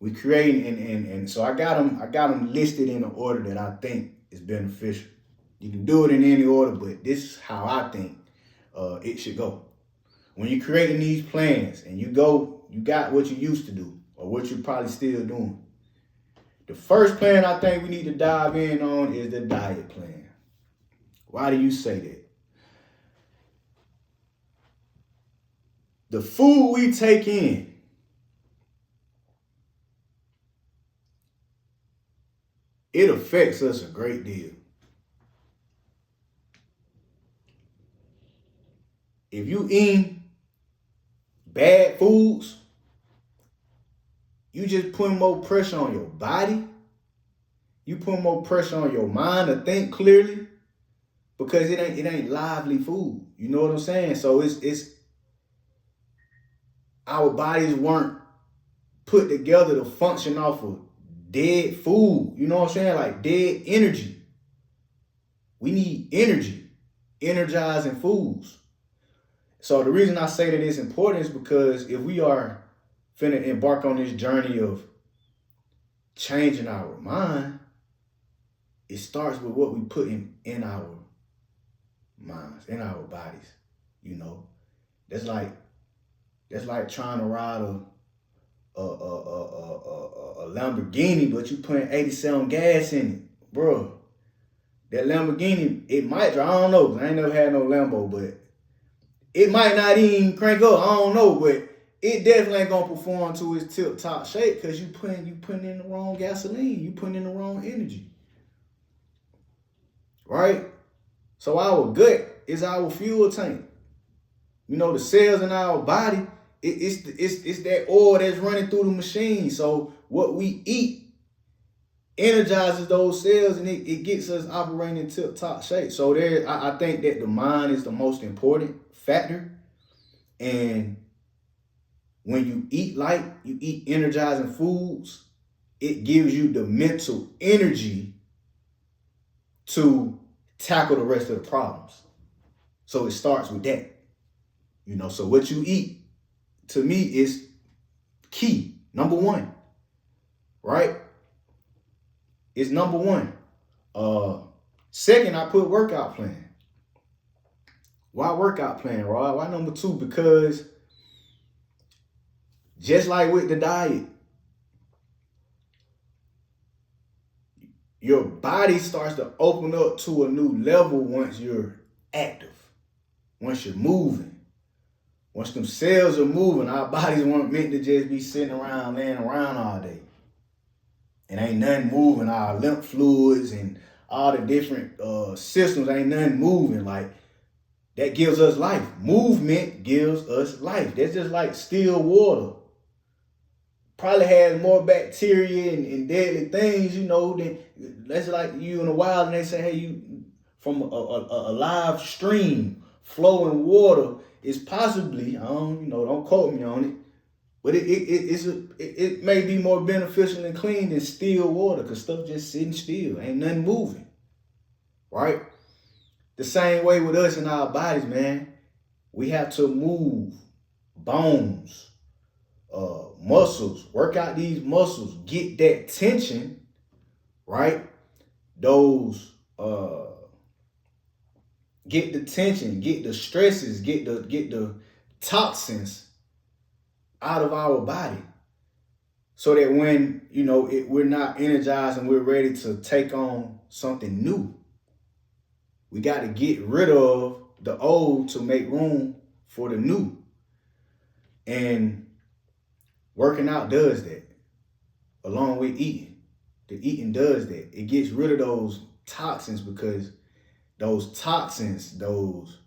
We creating, and so I got them listed in the order that I think is beneficial. You can do it in any order, but this is how I think it should go. When you're creating these plans and you got what you used to do or what you're probably still doing. The first plan I think we need to dive in on is the diet plan. Why do you say that? The food we take in, it affects us a great deal. If you eat bad foods, you just put more pressure on your body. You put more pressure on your mind to think clearly, because it ain't lively food. You know what I'm saying? So it's our bodies weren't put together to function off of dead food. You know what I'm saying? Like dead energy. We need energy, energizing foods. So the reason I say that it's important is because if we are finna embark on this journey of changing our mind, it starts with what we put in our minds, in our bodies. That's like trying to ride a Lamborghini, but you putting 87 gas in it, bro. That Lamborghini, it might drive. I don't know, 'cause I ain't never had no Lambo, but it might not even crank up. I don't know, but it definitely ain't gonna perform to its tip-top shape because you putting in the wrong gasoline. You putting in the wrong energy, right? So our gut is our fuel tank. The cells in our body, it's that oil that's running through the machine. So what we eat energizes those cells, and it gets us operating in tip-top shape. So I think that the mind is the most important factor. And when you eat light, you eat energizing foods, it gives you the mental energy to tackle the rest of the problems. So it starts with that. So what you eat, to me, is key. Number one, right? It's number one. Second, I put workout plan. Why workout plan, Rod? Why number 2? Because just like with the diet, your body starts to open up to a new level once you're active, once you're moving. Once them cells are moving, our bodies weren't meant to just be sitting around, laying around all day. And ain't nothing moving. Our lymph fluids and all the different systems, ain't nothing moving. Like, that gives us life. Movement gives us life. That's just like still water. Probably has more bacteria and deadly things, than that's like you in the wild and they say, hey, you from a live stream, flowing water is possibly, don't quote me on it, but it may be more beneficial and clean than still water, because stuff just sitting still, ain't nothing moving, right? The same way with us in our bodies, man. We have to move bones, muscles, work out these muscles, get that tension, right? Those get the tension, get the stresses, get the toxins out of our body, so that when we're not energized and we're ready to take on something new, we got to get rid of the old to make room for the new. And working out does that, along with eating. The eating does that. It gets rid of those toxins, because those toxins, those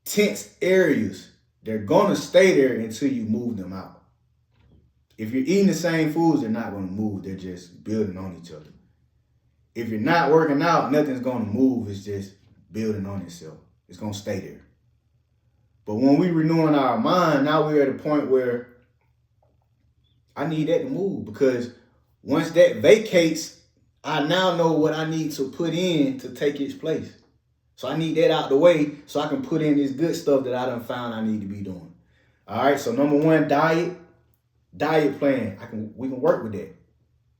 tense areas, they're gonna stay there until you move them out. If you're eating the same foods, they're not gonna move. They're just building on each other. If you're not working out, nothing's gonna move. It's just building on itself. It's gonna stay there. But when we're renewing our mind, now we're at a point where I need that to move, because once that vacates, I now know what I need to put in to take its place. So I need that out the way so I can put in this good stuff that I done found I need to be doing. All right, so number one, diet plan. We can work with that.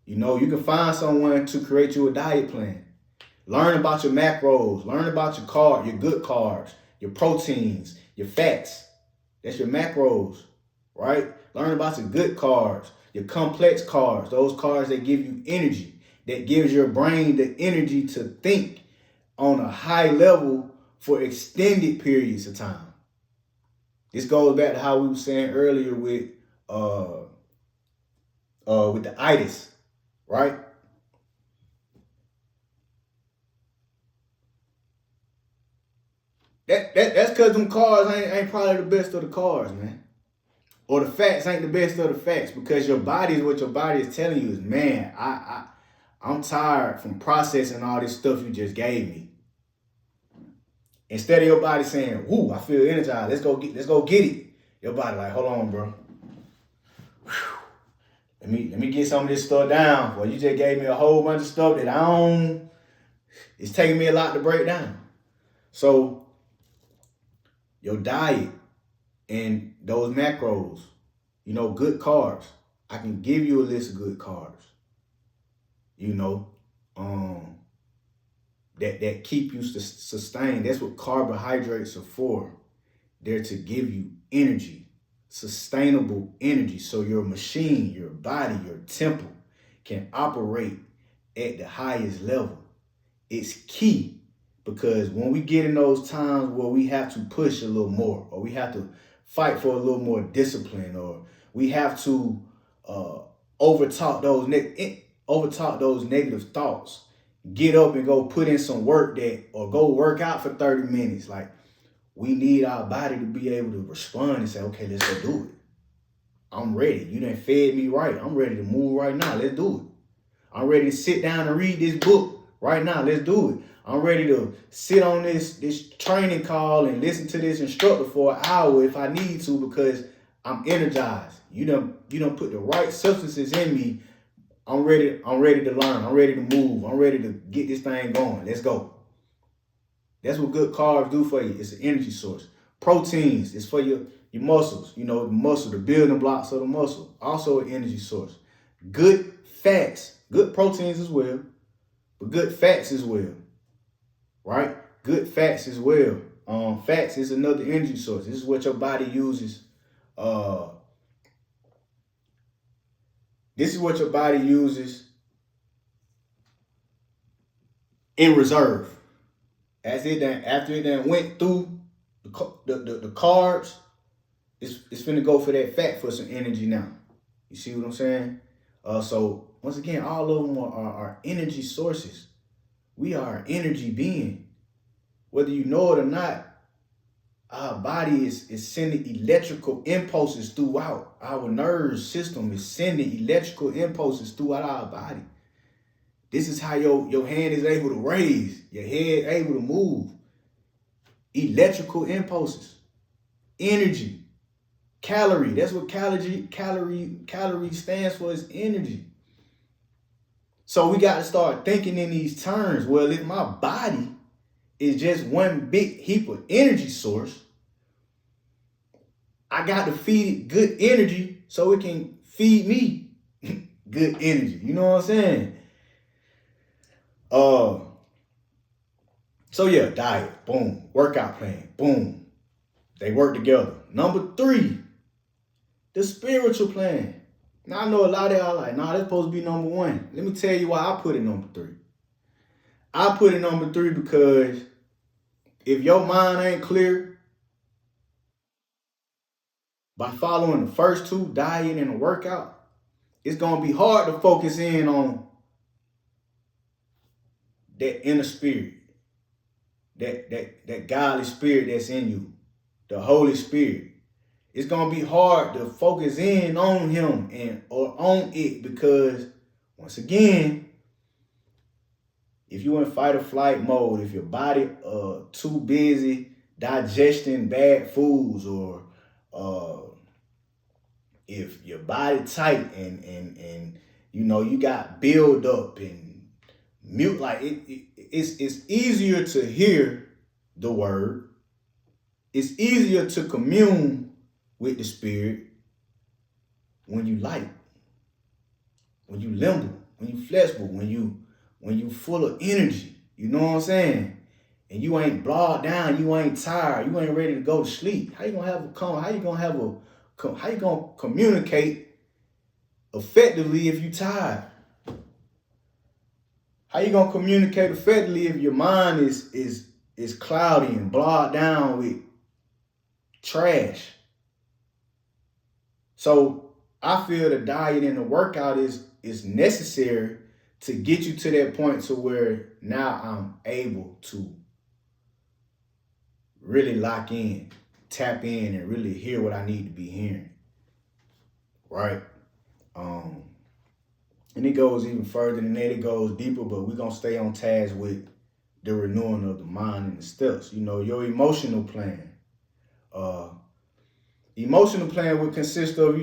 You can find someone to create you a diet plan. Learn about your macros, learn about your good carbs, your proteins, your fats. That's your macros, right? Learn about your good carbs, your complex carbs, those carbs that give you energy, that gives your brain the energy to think on a high level for extended periods of time. This goes back to how we were saying earlier with the itis, right? That's because them carbs ain't probably the best of the carbs, man. Or the fats ain't the best of the fats, because what your body is telling you is, man, I'm tired from processing all this stuff you just gave me. Instead of your body saying, "Woo, I feel energized. Let's go get it." Your body like, "Hold on, bro. Let me get some of this stuff down. Well, you just gave me a whole bunch of stuff that it's taking me a lot to break down." So your diet and those macros, good carbs. I can give you a list of good carbs. That keep you sustained. That's what carbohydrates are for. They're to give you energy, sustainable energy, so your machine, your body, your temple can operate at the highest level. It's key, because when we get in those times where we have to push a little more, or we have to fight for a little more discipline, or we have to overtalk those negative thoughts, get up and go put in some work, or go work out for 30 minutes. Like, we need our body to be able to respond and say, "Okay, let's go do it. I'm ready. You done fed me right. I'm ready to move right now. Let's do it. I'm ready to sit down and read this book right now. Let's do it. I'm ready to sit on this training call and listen to this instructor for an hour if I need to, because I'm energized. You done put the right substances in me. I'm ready to learn. I'm ready to move. I'm ready to get this thing going. Let's go." That's what good carbs do for you. It's an energy source. Proteins is for your muscles. The building blocks of the muscle. Also an energy source. Good fats, good proteins as well, but good fats as well, right? Good fats as well. Fats is another energy source. This is what your body uses. This is what your body uses in reserve. After it done went through the carbs, it's finna go for that fat for some energy now. You see what I'm saying? So once again, all of them are energy sources. We are an energy being. Whether you know it or not, our body is sending electrical impulses throughout. Our nerve system is sending electrical impulses throughout our body. This is how your hand is able to raise, your head able to move. Electrical impulses, energy, calorie. That's what calorie stands for, is energy. So we got to start thinking in these terms. Well, if my body is just one big heap of energy source, I got to feed it good energy so it can feed me good energy. You know what I'm saying? So yeah, diet, boom. Workout plan, boom. They work together. Number 3, the spiritual plan. Now I know a lot of y'all like, nah, that's supposed to be number 1. Let me tell you why I put it number 3. I put it number 3 because if your mind ain't clear by following the first 2, diet and a workout, it's gonna be hard to focus in on that inner spirit, that godly spirit that's in you, the Holy Spirit. It's gonna be hard to focus in on him or on it because once again, if you're in fight or flight mode, if your body too busy digesting bad foods, or if your body tight and you got build up and mute, like it's easier to hear the word. It's easier to commune with the spirit when you light, when you limber, when you flexible, when you full of energy. You know what I'm saying? And you ain't blah down, you ain't tired, you ain't ready to go to sleep. How you gonna communicate effectively if you tired? How you gonna communicate effectively if your mind is cloudy and blah down with trash? So I feel the diet and the workout is necessary to get you to that point to where now I'm able to really lock in, tap in, and really hear what I need to be hearing. Right? And it goes even further than that. It goes deeper, but we're going to stay on task with the renewing of the mind and the steps. Your emotional plan. Emotional plan would consist of,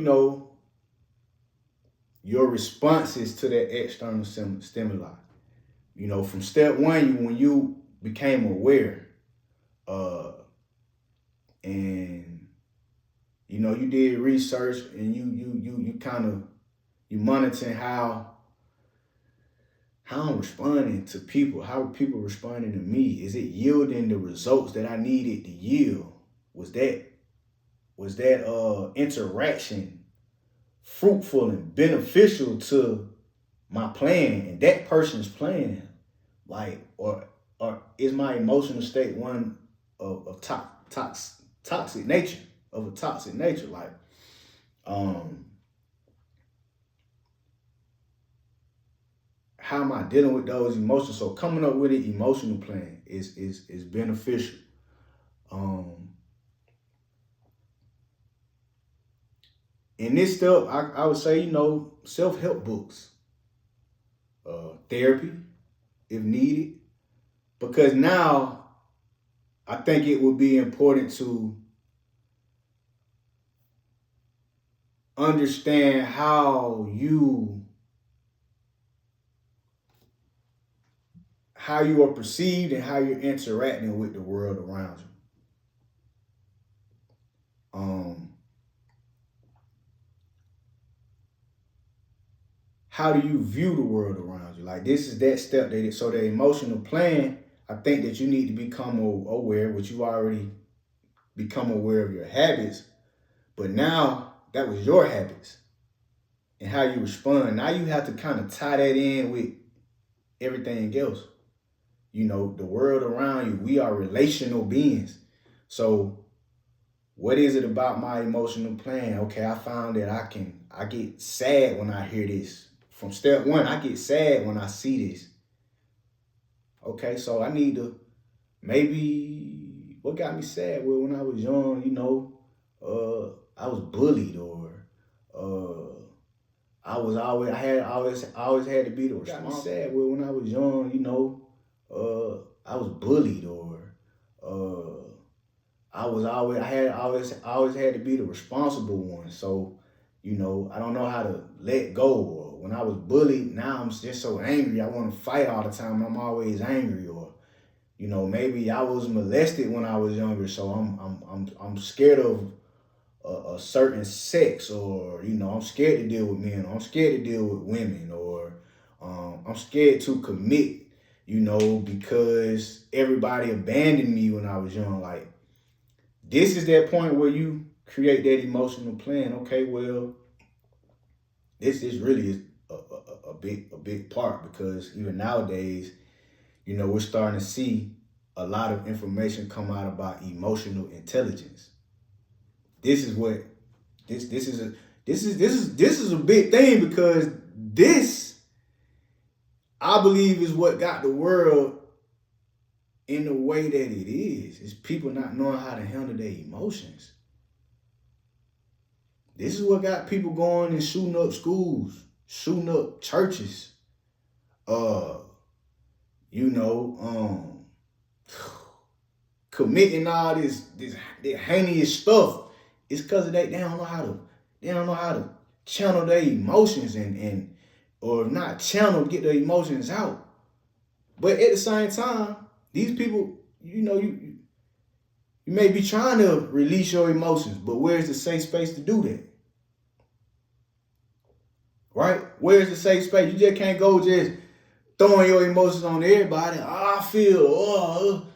your responses to that external stimuli. From step 1, when you became aware, and you did research and you monitoring how I'm responding to people, how are people responding to me? Is it yielding the results that I needed to yield? Was that interaction fruitful and beneficial to my plan and that person's plan? Like, or is my emotional state one of toxic nature, of a toxic nature? Like, how am I dealing with those emotions? So coming up with an emotional plan is beneficial. In this stuff, I would say, self-help books, therapy, if needed, because now I think it would be important to understand how you are perceived and how you're interacting with the world around you. How do you view the world around you? Like, this is that step so the emotional plan, I think that you need to become aware, which you already become aware of your habits, but now that was your habits and how you respond. Now you have to kind of tie that in with everything else. The world around you, we are relational beings. So what is it about my emotional plan? Okay, I found that I get sad when I hear this. From step 1, I get sad when I see this. Okay, so I need to, maybe what got me sad? Well, when I was young, I was bullied, or I always had to be the responsible. Got me sad? Well, when I was young, I was bullied, or I always had to be the responsible one. So, I don't know how to let go, when I was bullied, now I'm just so angry. I want to fight all the time. I'm always angry. Or, you know, maybe I was molested when I was younger, so I'm scared of a certain sex, or, you know, I'm scared to deal with men, or I'm scared to deal with women, or I'm scared to commit, you know, because everybody abandoned me when I was young. Like, this is that point where you create that emotional plan. Okay, well, this is really a big part, because even nowadays, you know, we're starting to see a lot of information come out about emotional intelligence. This is what this is a big thing, because this, I believe, is what got the world in the way that it is. It's people not knowing how to handle their emotions. This is what got people going and shooting up schools, shooting up churches, you know, committing all this heinous stuff. It's because they don't know how to channel their emotions and or not channel, get their emotions out. But at the same time, these people, you know, you may be trying to release your emotions, but where's the safe space to do that? Right? Where's the safe space? You just can't go just throwing your emotions on everybody. I feel,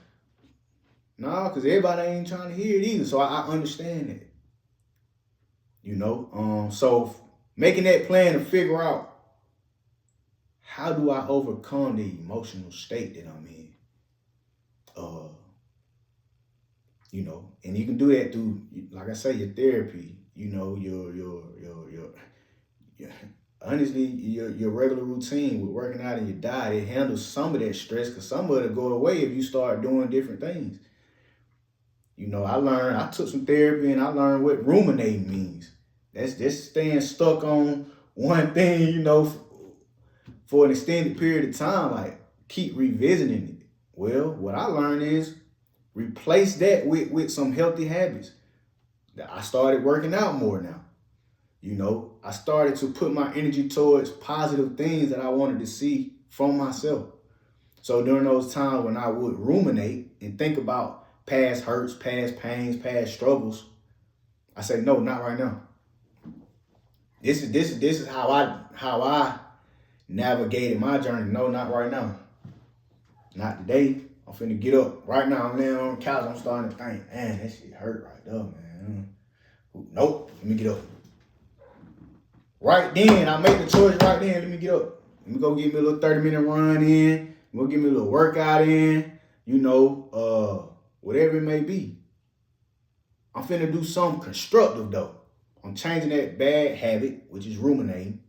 no, because everybody ain't trying to hear it either. So I understand that. You know, so making that plan to figure out, how do I overcome the emotional state that I'm in? You know, and you can do that through, like I say, your therapy. You know, your honestly, your regular routine with working out and your diet. It handles some of that stress, because some of it'll go away if you start doing different things. You know, I took some therapy and I learned what ruminating means. That's just staying stuck on one thing, you know, for an extended period of time, like keep revisiting it. Well, what I learned is replace that with some healthy habits. I started working out more now. You know, I started to put my energy towards positive things that I wanted to see from myself. So during those times when I would ruminate and think about past hurts, past pains, past struggles, I say, no, not right now. This is how I navigated my journey. No, not right now. Not today. I'm finna get up. Right now, I'm laying on the couch. I'm starting to think, man, that shit hurt right there, man. Nope, let me get up. Right then, I make the choice right then. Let me get up. Let me go get me a little 30-minute run in. Go get me a little workout in. You know, whatever it may be. I'm finna do something constructive though. I'm changing that bad habit, which is ruminating,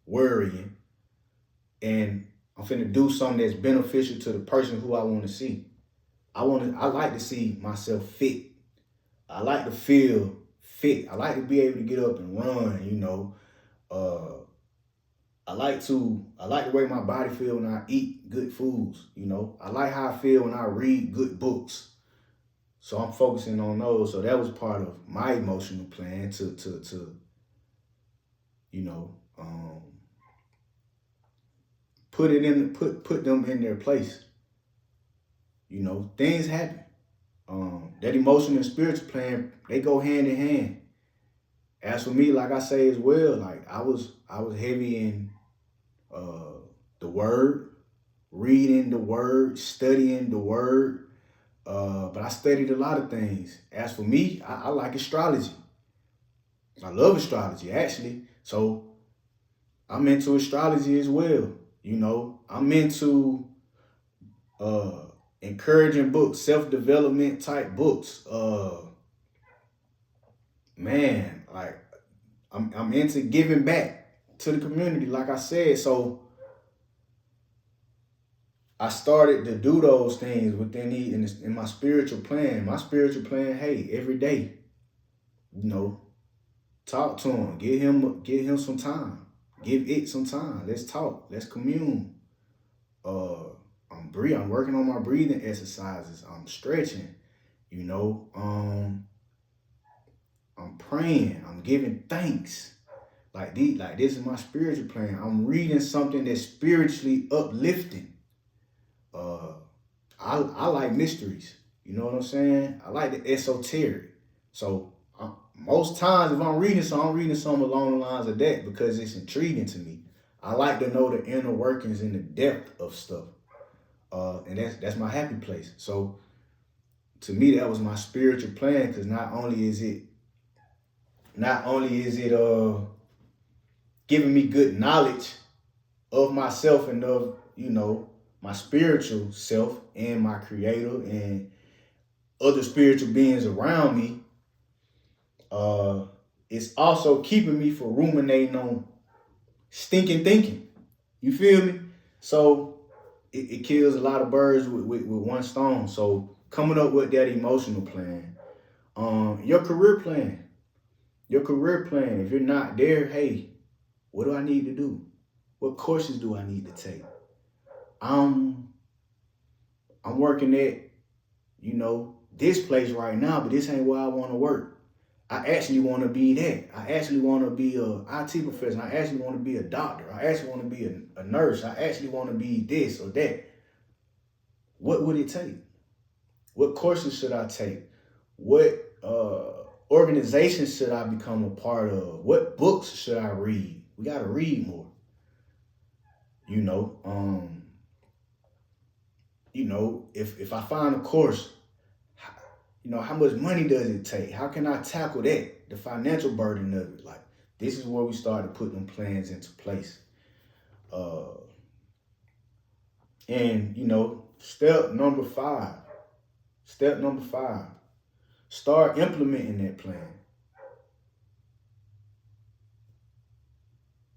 worrying, and I'm finna do something that's beneficial to the person who I want to see. I like to see myself fit. I like to feel fit. I like to be able to get up and run, you know. I like the way my body feel when I eat good foods, you know. I like how I feel when I read good books. So I'm focusing on those. So that was part of my emotional plan to you know, put them in their place. You know, things happen. That emotional and spiritual plan, they go hand in hand. As for me, like I say as well, like I was heavy in the word, reading the word, studying the word. But I studied a lot of things. As for me, I like astrology. I love astrology, actually. So I'm into astrology as well. You know, I'm into encouraging books, self-development type books. Man, like I'm into giving back to the community, like I said. So I started to do those things within in my spiritual plan. My spiritual plan, hey, every day, you know, talk to him, give him some time, give it some time. Let's talk, let's commune. I'm working on my breathing exercises. I'm stretching, you know. I'm praying. I'm giving thanks. Like this is my spiritual plan. I'm reading something that's spiritually uplifting. I like mysteries. You know what I'm saying? I like the esoteric. So most times if I'm reading something along the lines of that because it's intriguing to me. I like to know the inner workings and the depth of stuff. And that's my happy place. So to me, that was my spiritual plan, because not only is it giving me good knowledge of myself and of, my spiritual self and my creator and other spiritual beings around me, it's also keeping me from ruminating on stinking thinking. You feel me? So it kills a lot of birds with one stone. So coming up with that emotional plan, your career plan, if you're not there, hey, what do I need to do? What courses do I need to take? I'm working at, this place right now, but this ain't where I want to work. I actually want to be that. I actually want to be a IT professional. I actually want to be a doctor. I actually want to be a nurse. I actually want to be this or that. What would it take? What courses should I take? What organizations should I become a part of? What books should I read? We got to read more. If I find a course, how much money does it take? How can I tackle that? The financial burden of it. Like, this is where we started putting them plans into place. Step number five, start implementing that plan.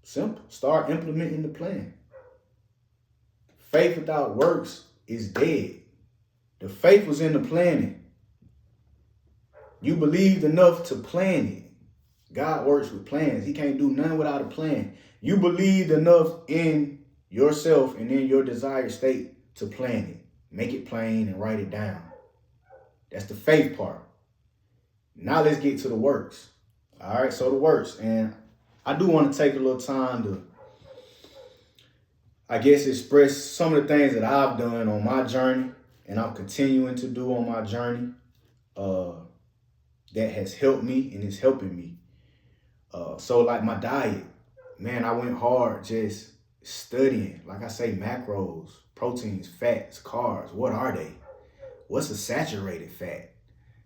Simple. Start implementing the plan. Faith without works is dead. The faith was in the planning. You believed enough to plan it. God works with plans. He can't do nothing without a plan. You believed enough in yourself and in your desired state to plan it. Make it plain and write it down. That's the faith part. Now let's get to the works. All right, so the works. And I do want to take a little time to, express some of the things that I've done on my journey and I'm continuing to do on my journey that has helped me and is helping me. So like my diet, man, I went hard just studying, like I say, macros, proteins, fats, carbs. What are they? What's a saturated fat?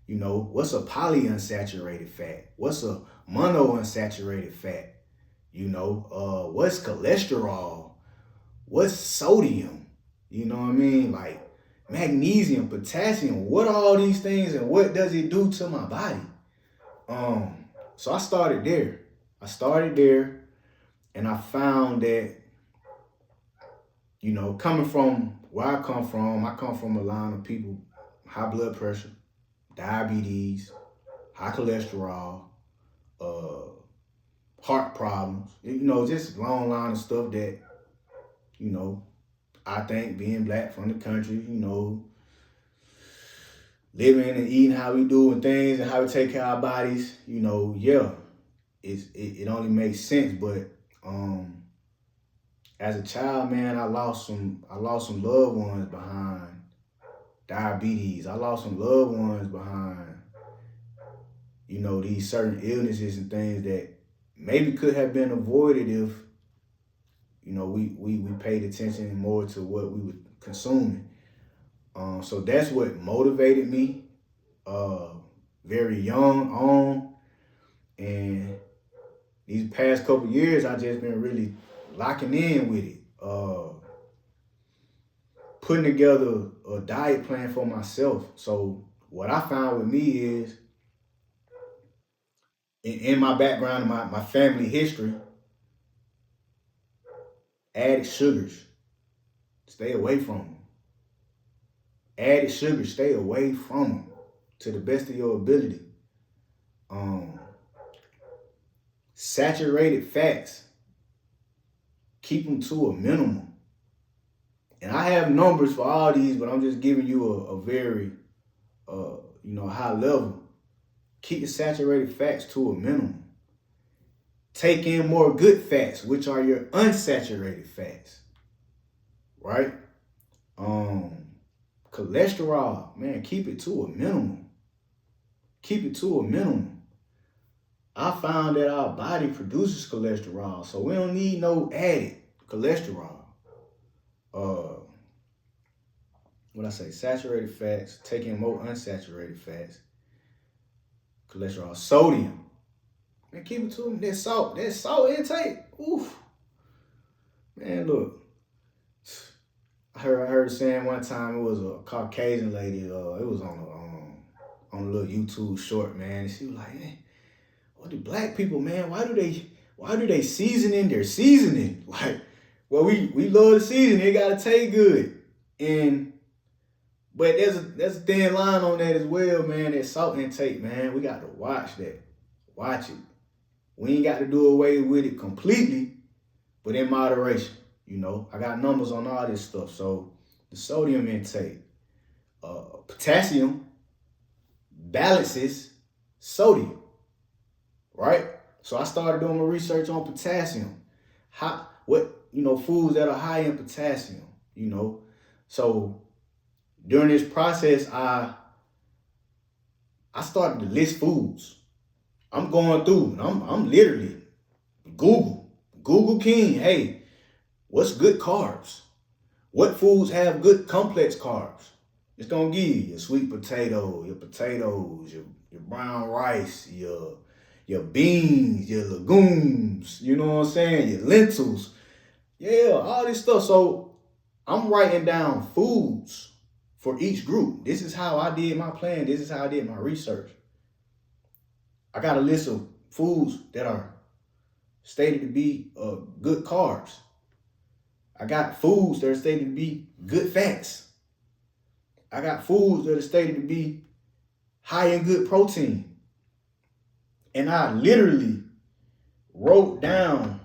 What's a polyunsaturated fat? What's a monounsaturated fat? What's cholesterol? What's sodium? You know what I mean? Like magnesium, potassium. What are all these things and what does it do to my body? So I started there. And I found that, coming from where I come from a line of people, high blood pressure, diabetes, high cholesterol, heart problems, just a long line of stuff that, I think being black from the country, living and eating how we do and things and how we take care of our bodies, it only makes sense. But as a child, man, I lost some loved ones behind diabetes. I lost some loved ones behind, these certain illnesses and things that maybe could have been avoided if, we paid attention more to what we were consuming. So that's what motivated me very young on. And these past couple years, I just been really locking in with it. Putting together a diet plan for myself. So what I found with me is, in my background, my family history, added sugars, stay away from them. Added sugars, stay away from them to the best of your ability. Saturated fats, keep them to a minimum. And I have numbers for all these, but I'm just giving you a very, high level. Keep the saturated fats to a minimum. take in more good fats, which are your unsaturated fats, right? Cholesterol, man, keep it to a minimum. Keep it to a minimum. I found that our body produces cholesterol, so we don't need no added cholesterol. What I say, saturated fats, taking more unsaturated fats, cholesterol, sodium. Man, keep it to them. That salt intake. Oof. Man, look. I heard saying one time it was a Caucasian lady. It was on a little YouTube short, man. And she was like, "Hey, what do black people, man? Why do they season in their seasoning? Like, well, we love the seasoning. It gotta taste good, but there's a thin line on that as well, man. That salt intake, man. We got to watch that. Watch it. We ain't got to do away with it completely, but in moderation. You know, I got numbers on all this stuff. So the sodium intake, potassium balances sodium, right? So I started doing my research on potassium. Foods that are high in potassium, So during this process, I started to list foods. I'm going through, and I'm literally Google King. Hey, what's good carbs? What foods have good complex carbs? It's gonna give you your sweet potato, your potatoes, your brown rice, your beans, your legumes. You know what I'm saying? Your lentils. Yeah, all this stuff. So I'm writing down foods for each group. This is how I did my plan. This is how I did my research. I got a list of foods that are stated to be good carbs. I got foods that are stated to be good fats. I got foods that are stated to be high in good protein. And I literally wrote down,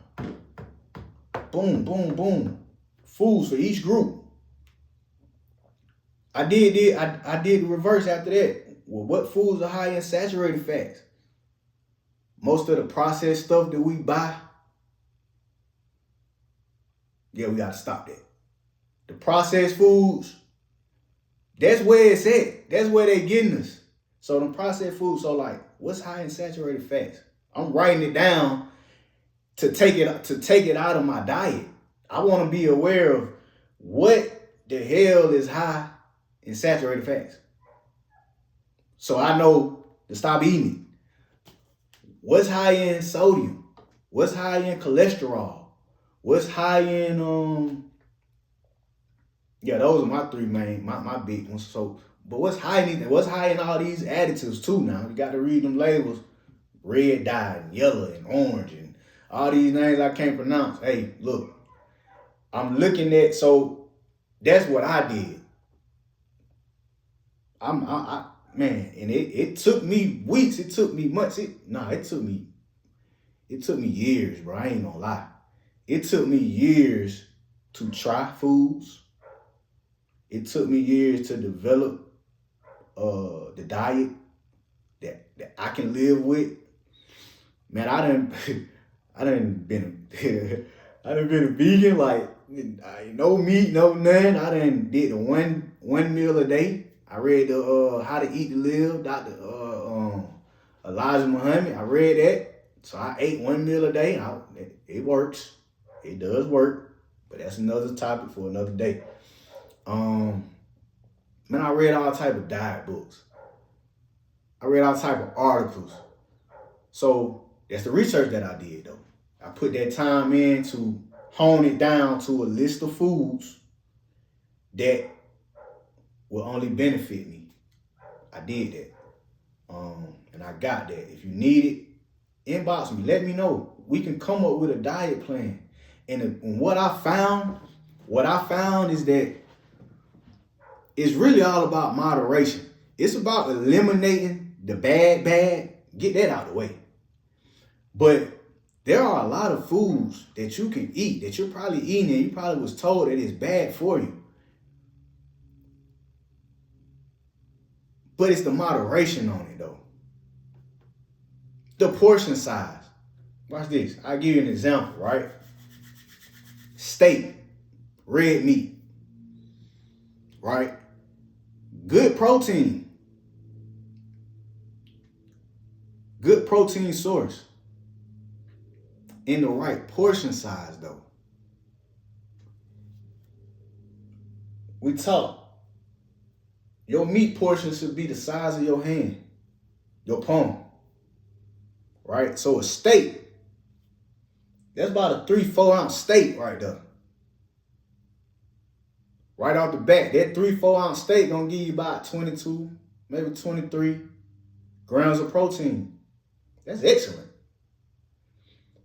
boom, boom, boom, foods for each group. I did the reverse after that. Well, what foods are high in saturated fats? Most of the processed stuff that we buy, yeah, we got to stop that. The processed foods, that's where it's at. That's where they getting us. So the processed foods, so like, what's high in saturated fats? I'm writing it down to take it out of my diet. I want to be aware of what the hell is high in saturated fats, so I know to stop eating it. What's high in sodium? What's high in cholesterol? What's high in those are my three main, my big ones. So, but what's high in all these additives too now? You got to read them labels. Red dye and yellow and orange and all these names I can't pronounce. Hey, look, I'm looking at, so that's what I did. Man, and it took me weeks, it took me months. It took me years, bro. I ain't gonna lie. It took me years to try foods. It took me years to develop the diet that I can live with. Man, I done been a vegan, like no meat, no none. I done did the one meal a day. I read the How to Eat to Live, Dr. Elijah Muhammad. I read that. So I ate one meal a day. It works. It does work. But that's another topic for another day. Man, I read all type of diet books. I read all type of articles. So that's the research that I did, though. I put that time in to hone it down to a list of foods that will only benefit me. I did that. And I got that. If you need it, inbox me. Let me know. We can come up with a diet plan. And what I found is that it's really all about moderation. It's about eliminating the bad, get that out of the way. But there are a lot of foods that you can eat that you're probably eating and you probably was told that it's bad for you. But it's the moderation on it, though. The portion size. Watch this. I'll give you an example, right? Steak, red meat, right? Good protein. Good protein source. In the right portion size, though. We talk. Your meat portion should be the size of your hand, your palm, right? So a steak, that's about a 3-4 ounce steak right there. Right off the bat, that 3-4 ounce steak gonna give you about 22, maybe 23 grams of protein. That's excellent.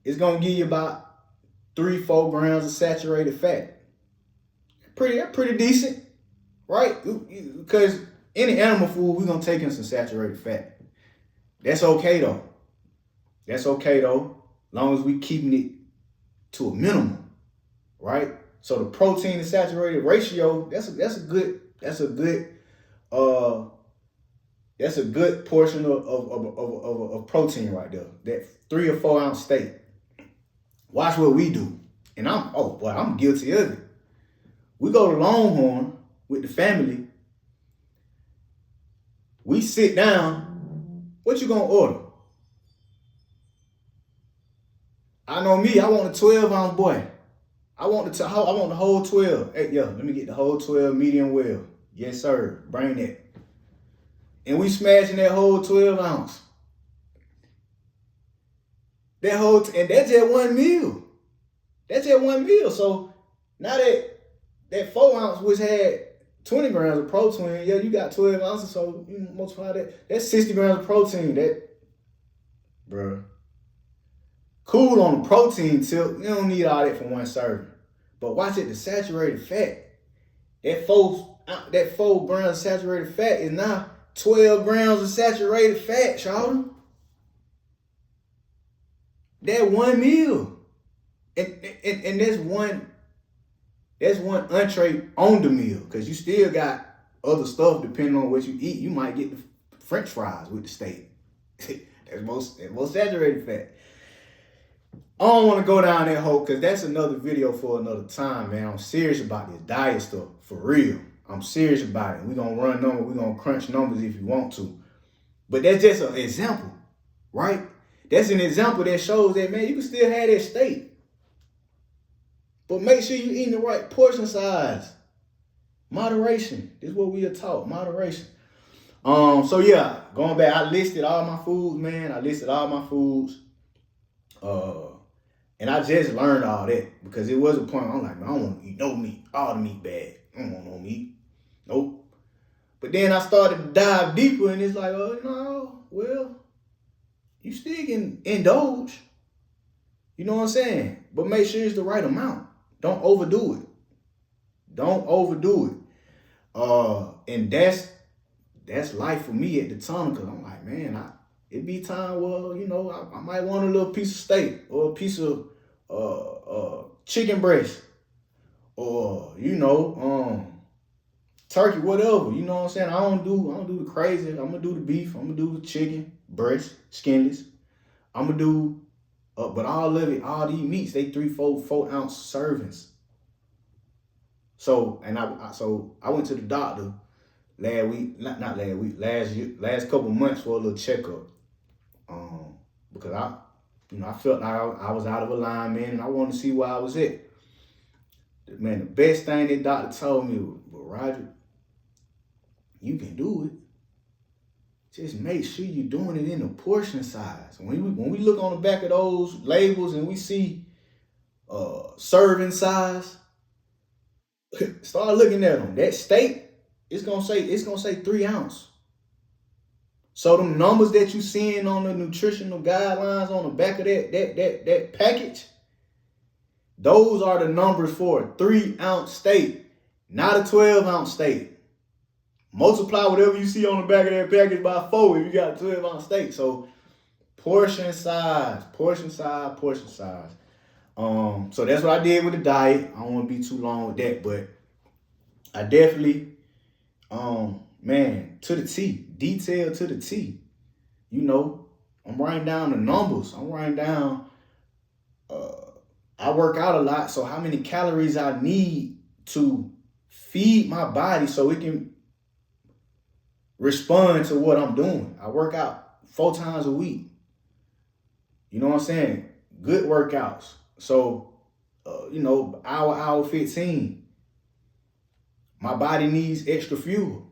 It's gonna give you about 3-4 grams of saturated fat. That's pretty decent, right? Because any animal food, we're gonna take in some saturated fat. That's okay though. That's okay though, as long as we keeping it to a minimum, right? So the protein to saturated ratio, that's a good portion of protein right there. That 3 or 4 ounce steak. Watch what we do. And I'm guilty of it. We go to Longhorn with the family. We sit down. What you gonna order? I know me, I want a 12 ounce boy. I want the whole 12. Hey, yo, let me get the whole 12 medium well. Yes, sir. Bring that. And we smashing that whole 12 ounce. And that's just one meal. That's just one meal. So now that 4 ounce, which had 20 grams of protein, yeah, you got 12 ounces, so you multiply that. That's 60 grams of protein. Bruh. Cool on the protein tip. You don't need all that for one serving. But watch it, the saturated fat. That 4 grams of saturated fat is now 12 grams of saturated fat, y'all. That one meal. And that's one entree on the meal. Because you still got other stuff depending on what you eat. You might get the French fries with the steak. That's most saturated fat. I don't want to go down that hole because that's another video for another time, man. I'm serious about this diet stuff, for real. I'm serious about it. We're going to run numbers. We're going to crunch numbers if you want to. But that's just an example, right? That's an example that shows that, man, you can still have that steak. But make sure you're eating the right portion size. Moderation. This is what we are taught, moderation. So, yeah, going back, I listed all my foods, man. And I just learned all that because it was a point where I'm like, man, I don't want to eat no meat. All the meat bad. I don't want no meat. Nope. But then I started to dive deeper and it's like, oh, no, well, you still can indulge. You know what I'm saying? But make sure it's the right amount. Don't overdo it. And that's life for me at the time because I'm like, man, it be time, well, you know, I might want a little piece of steak or a piece of chicken breast or, you know, turkey, whatever. You know what I'm saying? I don't do the crazy. I'm going to do the beef. I'm going to do the chicken, breast, skinless. I'm going to do, but all of it, all these meats, they 3-4 ounce servings. So, and I went to the doctor last couple months for a little checkup. Because I felt like I was out of alignment and I wanted to see where I was at. Man, the best thing that doctor told me was, well, Roger, you can do it. Just make sure you're doing it in a portion size. When we look on the back of those labels and we see serving size, start looking at them. That steak, it's gonna say 3 ounce. So them numbers that you seeing on the nutritional guidelines on the back of that package, those are the numbers for a 3 ounce steak, not a 12 ounce steak. Multiply whatever you see on the back of that package by 4 if you got a 12 ounce steak. So portion size. So that's what I did with the diet. I don't want to be too long with that, but I definitely, man, to the T, detail to the T. You know, I'm writing down the numbers. I'm writing down I work out a lot, so how many calories I need to feed my body so it can respond to what I'm doing. I work out 4 times a week. You know what I'm saying? Good workouts. So, hour 15. My body needs extra fuel.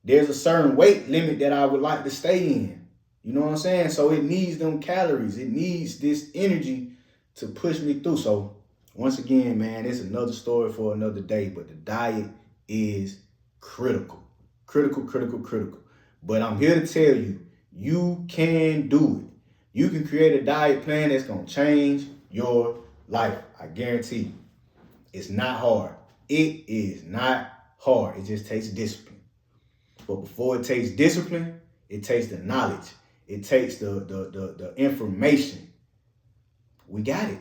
There's a certain weight limit that I would like to stay in. You know what I'm saying? So it needs them calories. It needs this energy to push me through. So once again, man, it's another story for another day, but the diet is critical. Critical. But I'm here to tell you, you can do it. You can create a diet plan that's going to change your life. I guarantee you. It's not hard. It is not hard. It just takes discipline. But before it takes discipline, it takes the knowledge. It takes the information. We got it.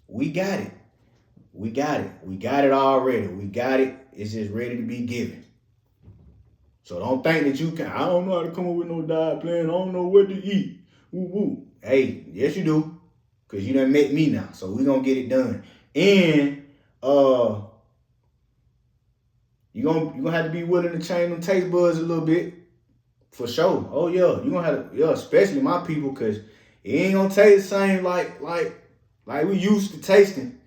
We got it. We got it. We got it already. We got it. It's just ready to be given. So don't think that you can, I don't know how to come up with no diet plan. I don't know what to eat. Woo woo. Hey, yes you do. Because you done met me now. So we're going to get it done. And you're gonna have to be willing to change them taste buds a little bit. For sure. Oh yeah. You're gonna have to, especially my people, because it ain't gonna taste the same like we used to tasting.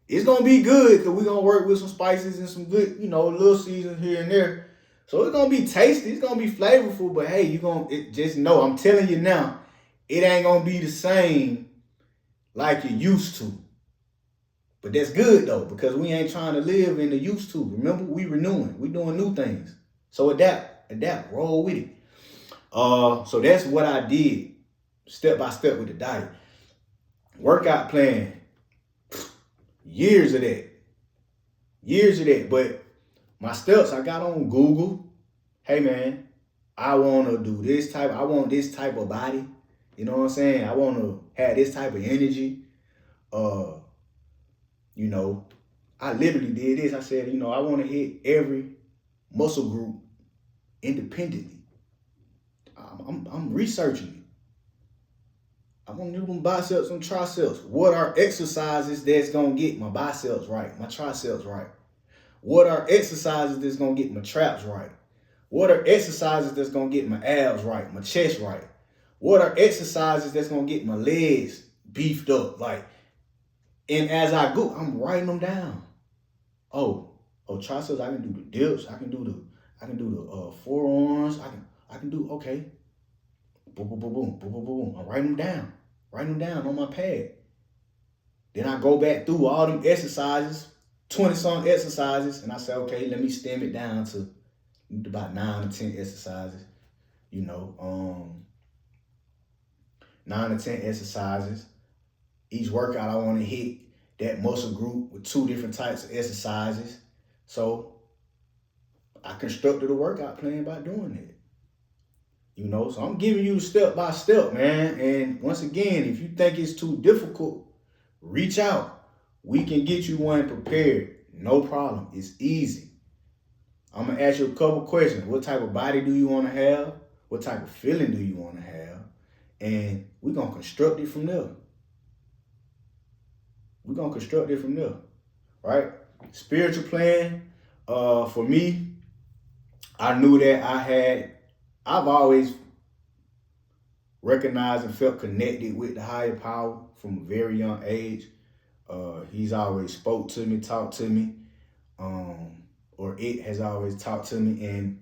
It's gonna be good because we're gonna work with some spices and some good, little seasons here and there. So it's gonna be tasty, it's gonna be flavorful, but hey, just know, I'm telling you now, it ain't gonna be the same like you used to. But that's good though, because we ain't trying to live in the used to. Remember, we renewing, we doing new things. So adapt, roll with it. So that's what I did, step by step with the diet. Workout plan, years of that. But my steps, I got on Google. Hey man, I want to do I want this type of body. You know what I'm saying? I want to have this type of energy. I literally did this. I said, I want to hit every muscle group independently. I'm researching it. I want to do them biceps and triceps. What are exercises that's going to get my biceps right, my triceps right? What are exercises that's going to get my traps right? What are exercises that's going to get my abs right, my chest right? What are exercises that's going to get my legs beefed up? And as I go, I'm writing them down. Oh, triceps, I can do the dips. I can do the forearms. I can do, okay. Boom. I write them down. Write them down on my pad. Then I go back through all them exercises, 20-some exercises, and I say, okay, let me stem it down to about 9 or 10 exercises. 9 or 10 exercises. Each workout I want to hit that muscle group with 2 different types of exercises. So I constructed a workout plan by doing it. So I'm giving you step by step, man. And once again, if you think it's too difficult, reach out. We can get you one prepared. No problem. It's easy. I'm going to ask you a couple questions. What type of body do you want to have? What type of feeling do you want to have? And we're going to construct it from there. Right? Spiritual plan. For me, I knew that I've always recognized and felt connected with the higher power from a very young age. He's always spoke to me, talked to me, or it has always talked to me. And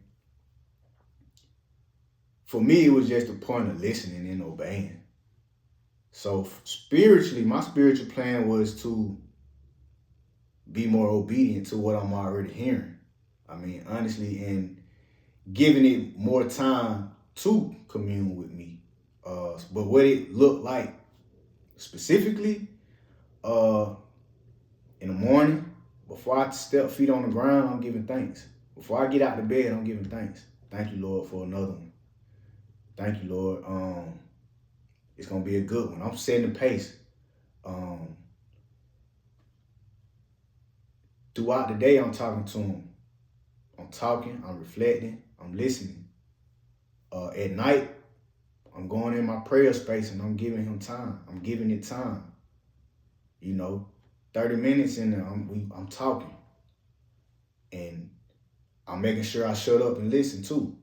for me, it was just a point of listening and obeying. So spiritually, my spiritual plan was to be more obedient to what I'm already hearing. I mean, honestly, and giving it more time to commune with me. But what it looked like specifically, in the morning, before I step feet on the ground, I'm giving thanks. Before I get out of bed, I'm giving thanks. Thank you, Lord, for another one. Thank you, Lord. It's going to be a good one. I'm setting the pace. Throughout the day, I'm talking to him. I'm talking, I'm reflecting, I'm listening. At night, I'm going in my prayer space and I'm giving him time. I'm giving it time. You know, 30 minutes and I'm talking, and I'm making sure I shut up and listen too.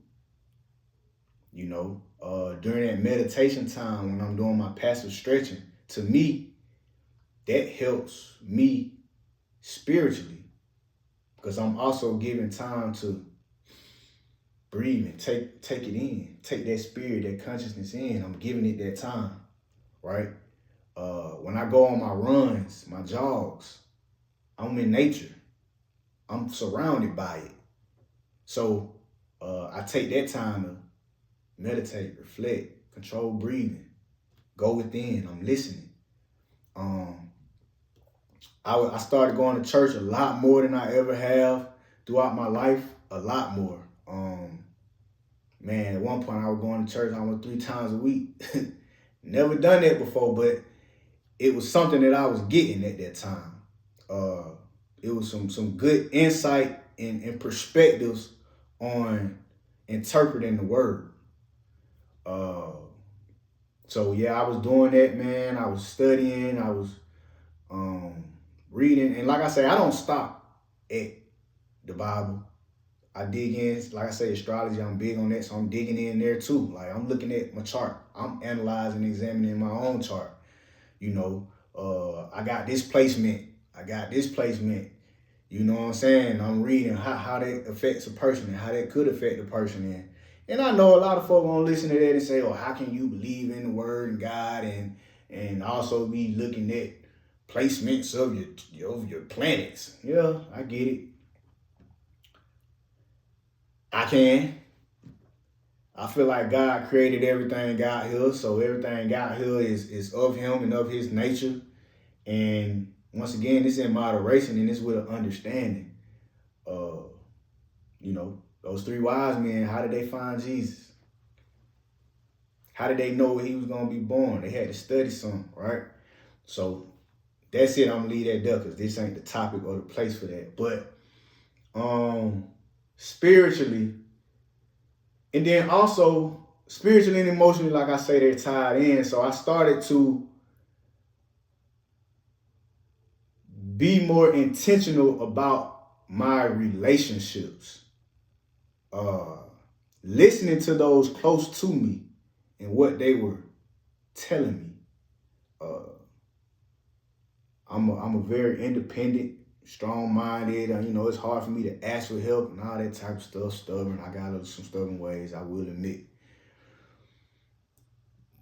You know, during that meditation time when I'm doing my passive stretching, to me, that helps me spiritually because I'm also giving time to breathe and take it in, take that spirit, that consciousness in. I'm giving it that time, right? When I go on my runs, my jogs, I'm in nature. I'm surrounded by it. So I take that time to meditate, reflect, control breathing, go within. I'm listening. I started going to church a lot more than I ever have throughout my life, a lot more. Man, at one point I was going to church almost 3 times a week. Never done that before, but it was something that I was getting at that time. It was some good insight and perspectives on interpreting the word. So yeah, I was doing that, man. I was studying. I was reading, and like I say, I don't stop at the Bible. I dig in, like I say, astrology. I'm big on that, so I'm digging in there too. Like I'm looking at my chart. I'm analyzing, examining my own chart. You know, I got this placement. I got this placement. You know what I'm saying? I'm reading how that affects a person and how that could affect a person. And I know a lot of folks gonna listen to that and say, "Oh, how can you believe in the Word and God and also be looking at placements of your planets?" Yeah, I get it. I can. I feel like God created everything out here, so everything out here is of Him and of His nature. And once again, it's in moderation and it's with an understanding. Uh, you know, those 3 wise men, how did they find Jesus? How did they know He was gonna be born? They had to study some, right? So that's it. I'm gonna leave that there because this ain't the topic or the place for that. But spiritually, and then also spiritually and emotionally, like I say, they're tied in. So I started to be more intentional about my relationships. Listening to those close to me and what they were telling me. I'm a very independent, strong-minded. You know, it's hard for me to ask for help and all that type of stuff. Stubborn. I got some stubborn ways, I will admit.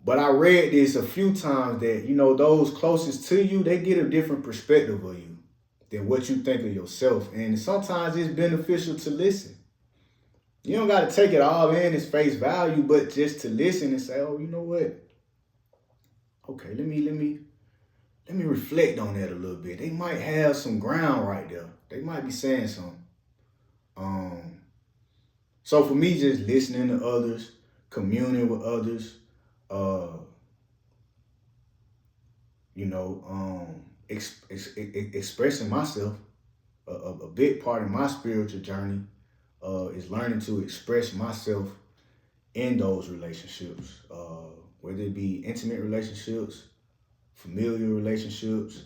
But I read this a few times that, you know, those closest to you, they get a different perspective of you than what you think of yourself. And sometimes it's beneficial to listen. You don't got to take it all in as face value, but just to listen and say, "Oh, you know what? Okay, let me reflect on that a little bit. They might have some ground right there. They might be saying something." So for me, just listening to others, communing with others, you know, expressing myself, a big part of my spiritual journey is learning to express myself in those relationships, whether it be intimate relationships, familiar relationships,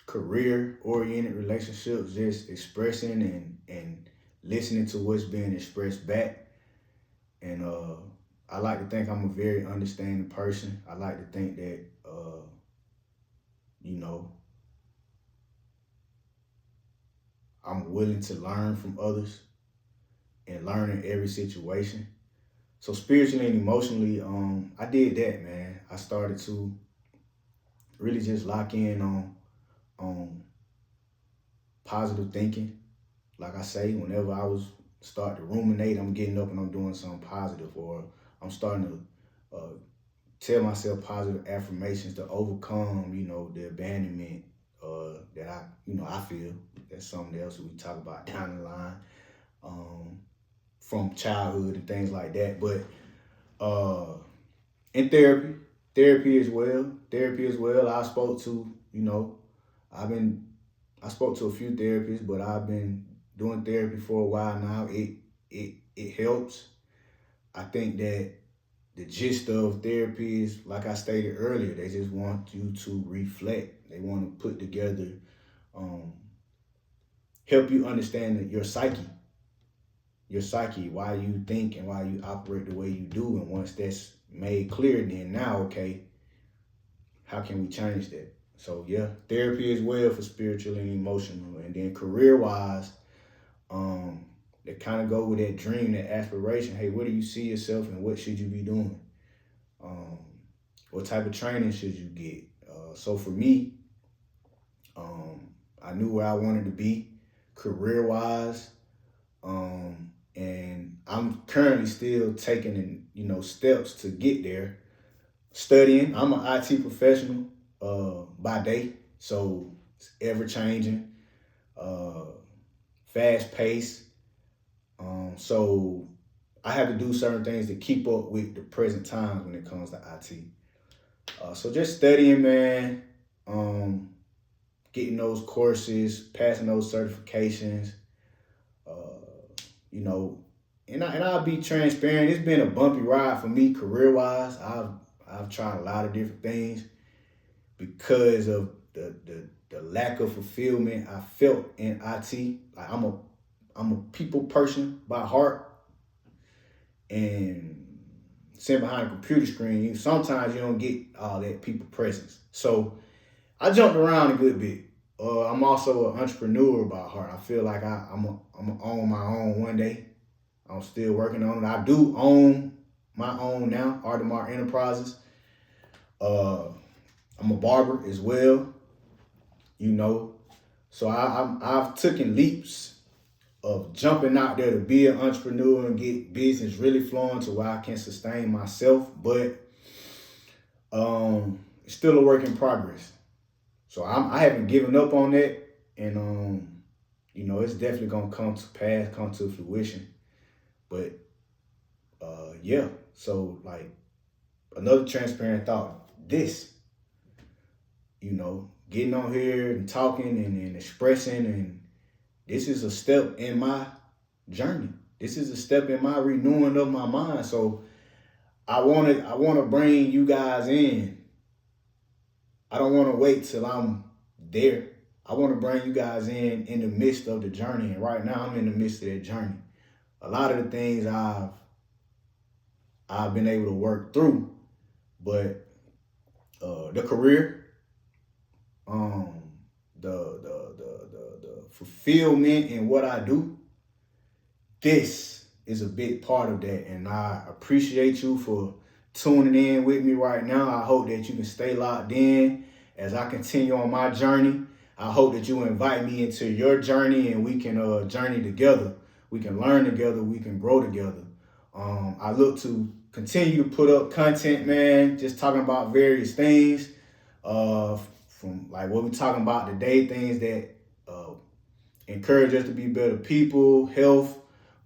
career-oriented relationships, just expressing and listening to what's being expressed back. And I like to think I'm a very understanding person. I like to think that, you know, I'm willing to learn from others and learn in every situation. So spiritually and emotionally, I did that, man. I started to really just lock in on positive thinking. Like I say, whenever I was start to ruminate, I'm getting up and I'm doing something positive, or I'm starting to tell myself positive affirmations to overcome, you know, the abandonment that I feel. That's something else we talk about down the line, from childhood and things like that. But in therapy as well. I spoke to, you know, I spoke to a few therapists, but I've been doing therapy for a while now. It helps. I think that the gist of therapy is, like I stated earlier, they just want you to reflect. They want to put together, help you understand your psyche, why you think and why you operate the way you do. And once that's made clear, then now, okay, how can we change that? So yeah, therapy as well for spiritual and emotional. And then career-wise, that kind of go with that dream, that aspiration. Hey, where do you see yourself and what should you be doing? What type of training should you get? So for me, I knew where I wanted to be career-wise. And I'm currently still taking, steps to get there. Studying, I'm an IT professional by day, so it's ever changing, fast paced. So I have to do certain things to keep up with the present times when it comes to IT. So just studying, man, getting those courses, passing those certifications, and I'll be transparent. It's been a bumpy ride for me career-wise. I've tried a lot of different things because of the lack of fulfillment I felt in IT. Like I'm a people person by heart, and sitting behind a computer screen, sometimes you don't get all that people presence. So I jumped around a good bit. I'm also an entrepreneur by heart. I feel like I'm gonna own my own one day. I'm still working on it. I do own my own now, Artemar Enterprises. I'm a barber as well, So I've taken leaps of jumping out there to be an entrepreneur and get business really flowing to where I can sustain myself, but it's still a work in progress. So I haven't given up on that, and it's definitely gonna come to pass, come to fruition. But yeah, so like another transparent thought, getting on here and talking and expressing, and this is a step in my journey. This is a step in my renewing of my mind. So I want to bring you guys in. I don't want to wait till I'm there. I want to bring you guys in the midst of the journey. And right now I'm in the midst of that journey. A lot of the things I've been able to work through, but the career, the fulfillment in what I do, this is a big part of that. And I appreciate you for tuning in with me right now. I hope that you can stay locked in as I continue on my journey. I hope that you invite me into your journey and we can journey together. We can learn together. We can grow together. I look to continue to put up content, man, just talking about various things, from like what we're talking about today, things that encourage us to be better people, health,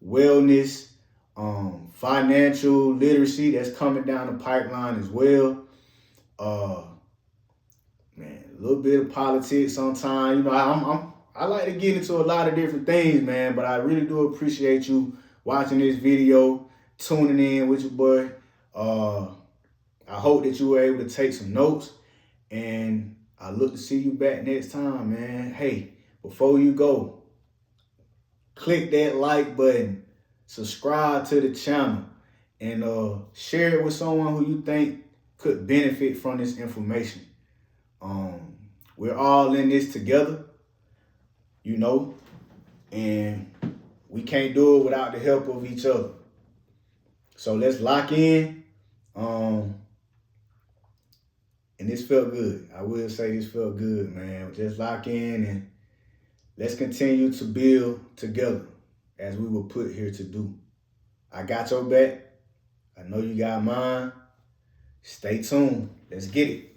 wellness, financial literacy that's coming down the pipeline as well. Man, a little bit of politics sometimes. I like to get into a lot of different things, man, but I really do appreciate you watching this video, tuning in with your boy. I hope that you were able to take some notes, and I look to see you back next time, man. Hey, before you go, click that like button, subscribe to the channel, and share it with someone who you think could benefit from this information. We're all in this together, and we can't do it without the help of each other. So let's lock in. And this felt good. I will say this felt good, man. Just lock in and let's continue to build together as we were put here to do. I got your back. I know you got mine. Stay tuned. Let's get it.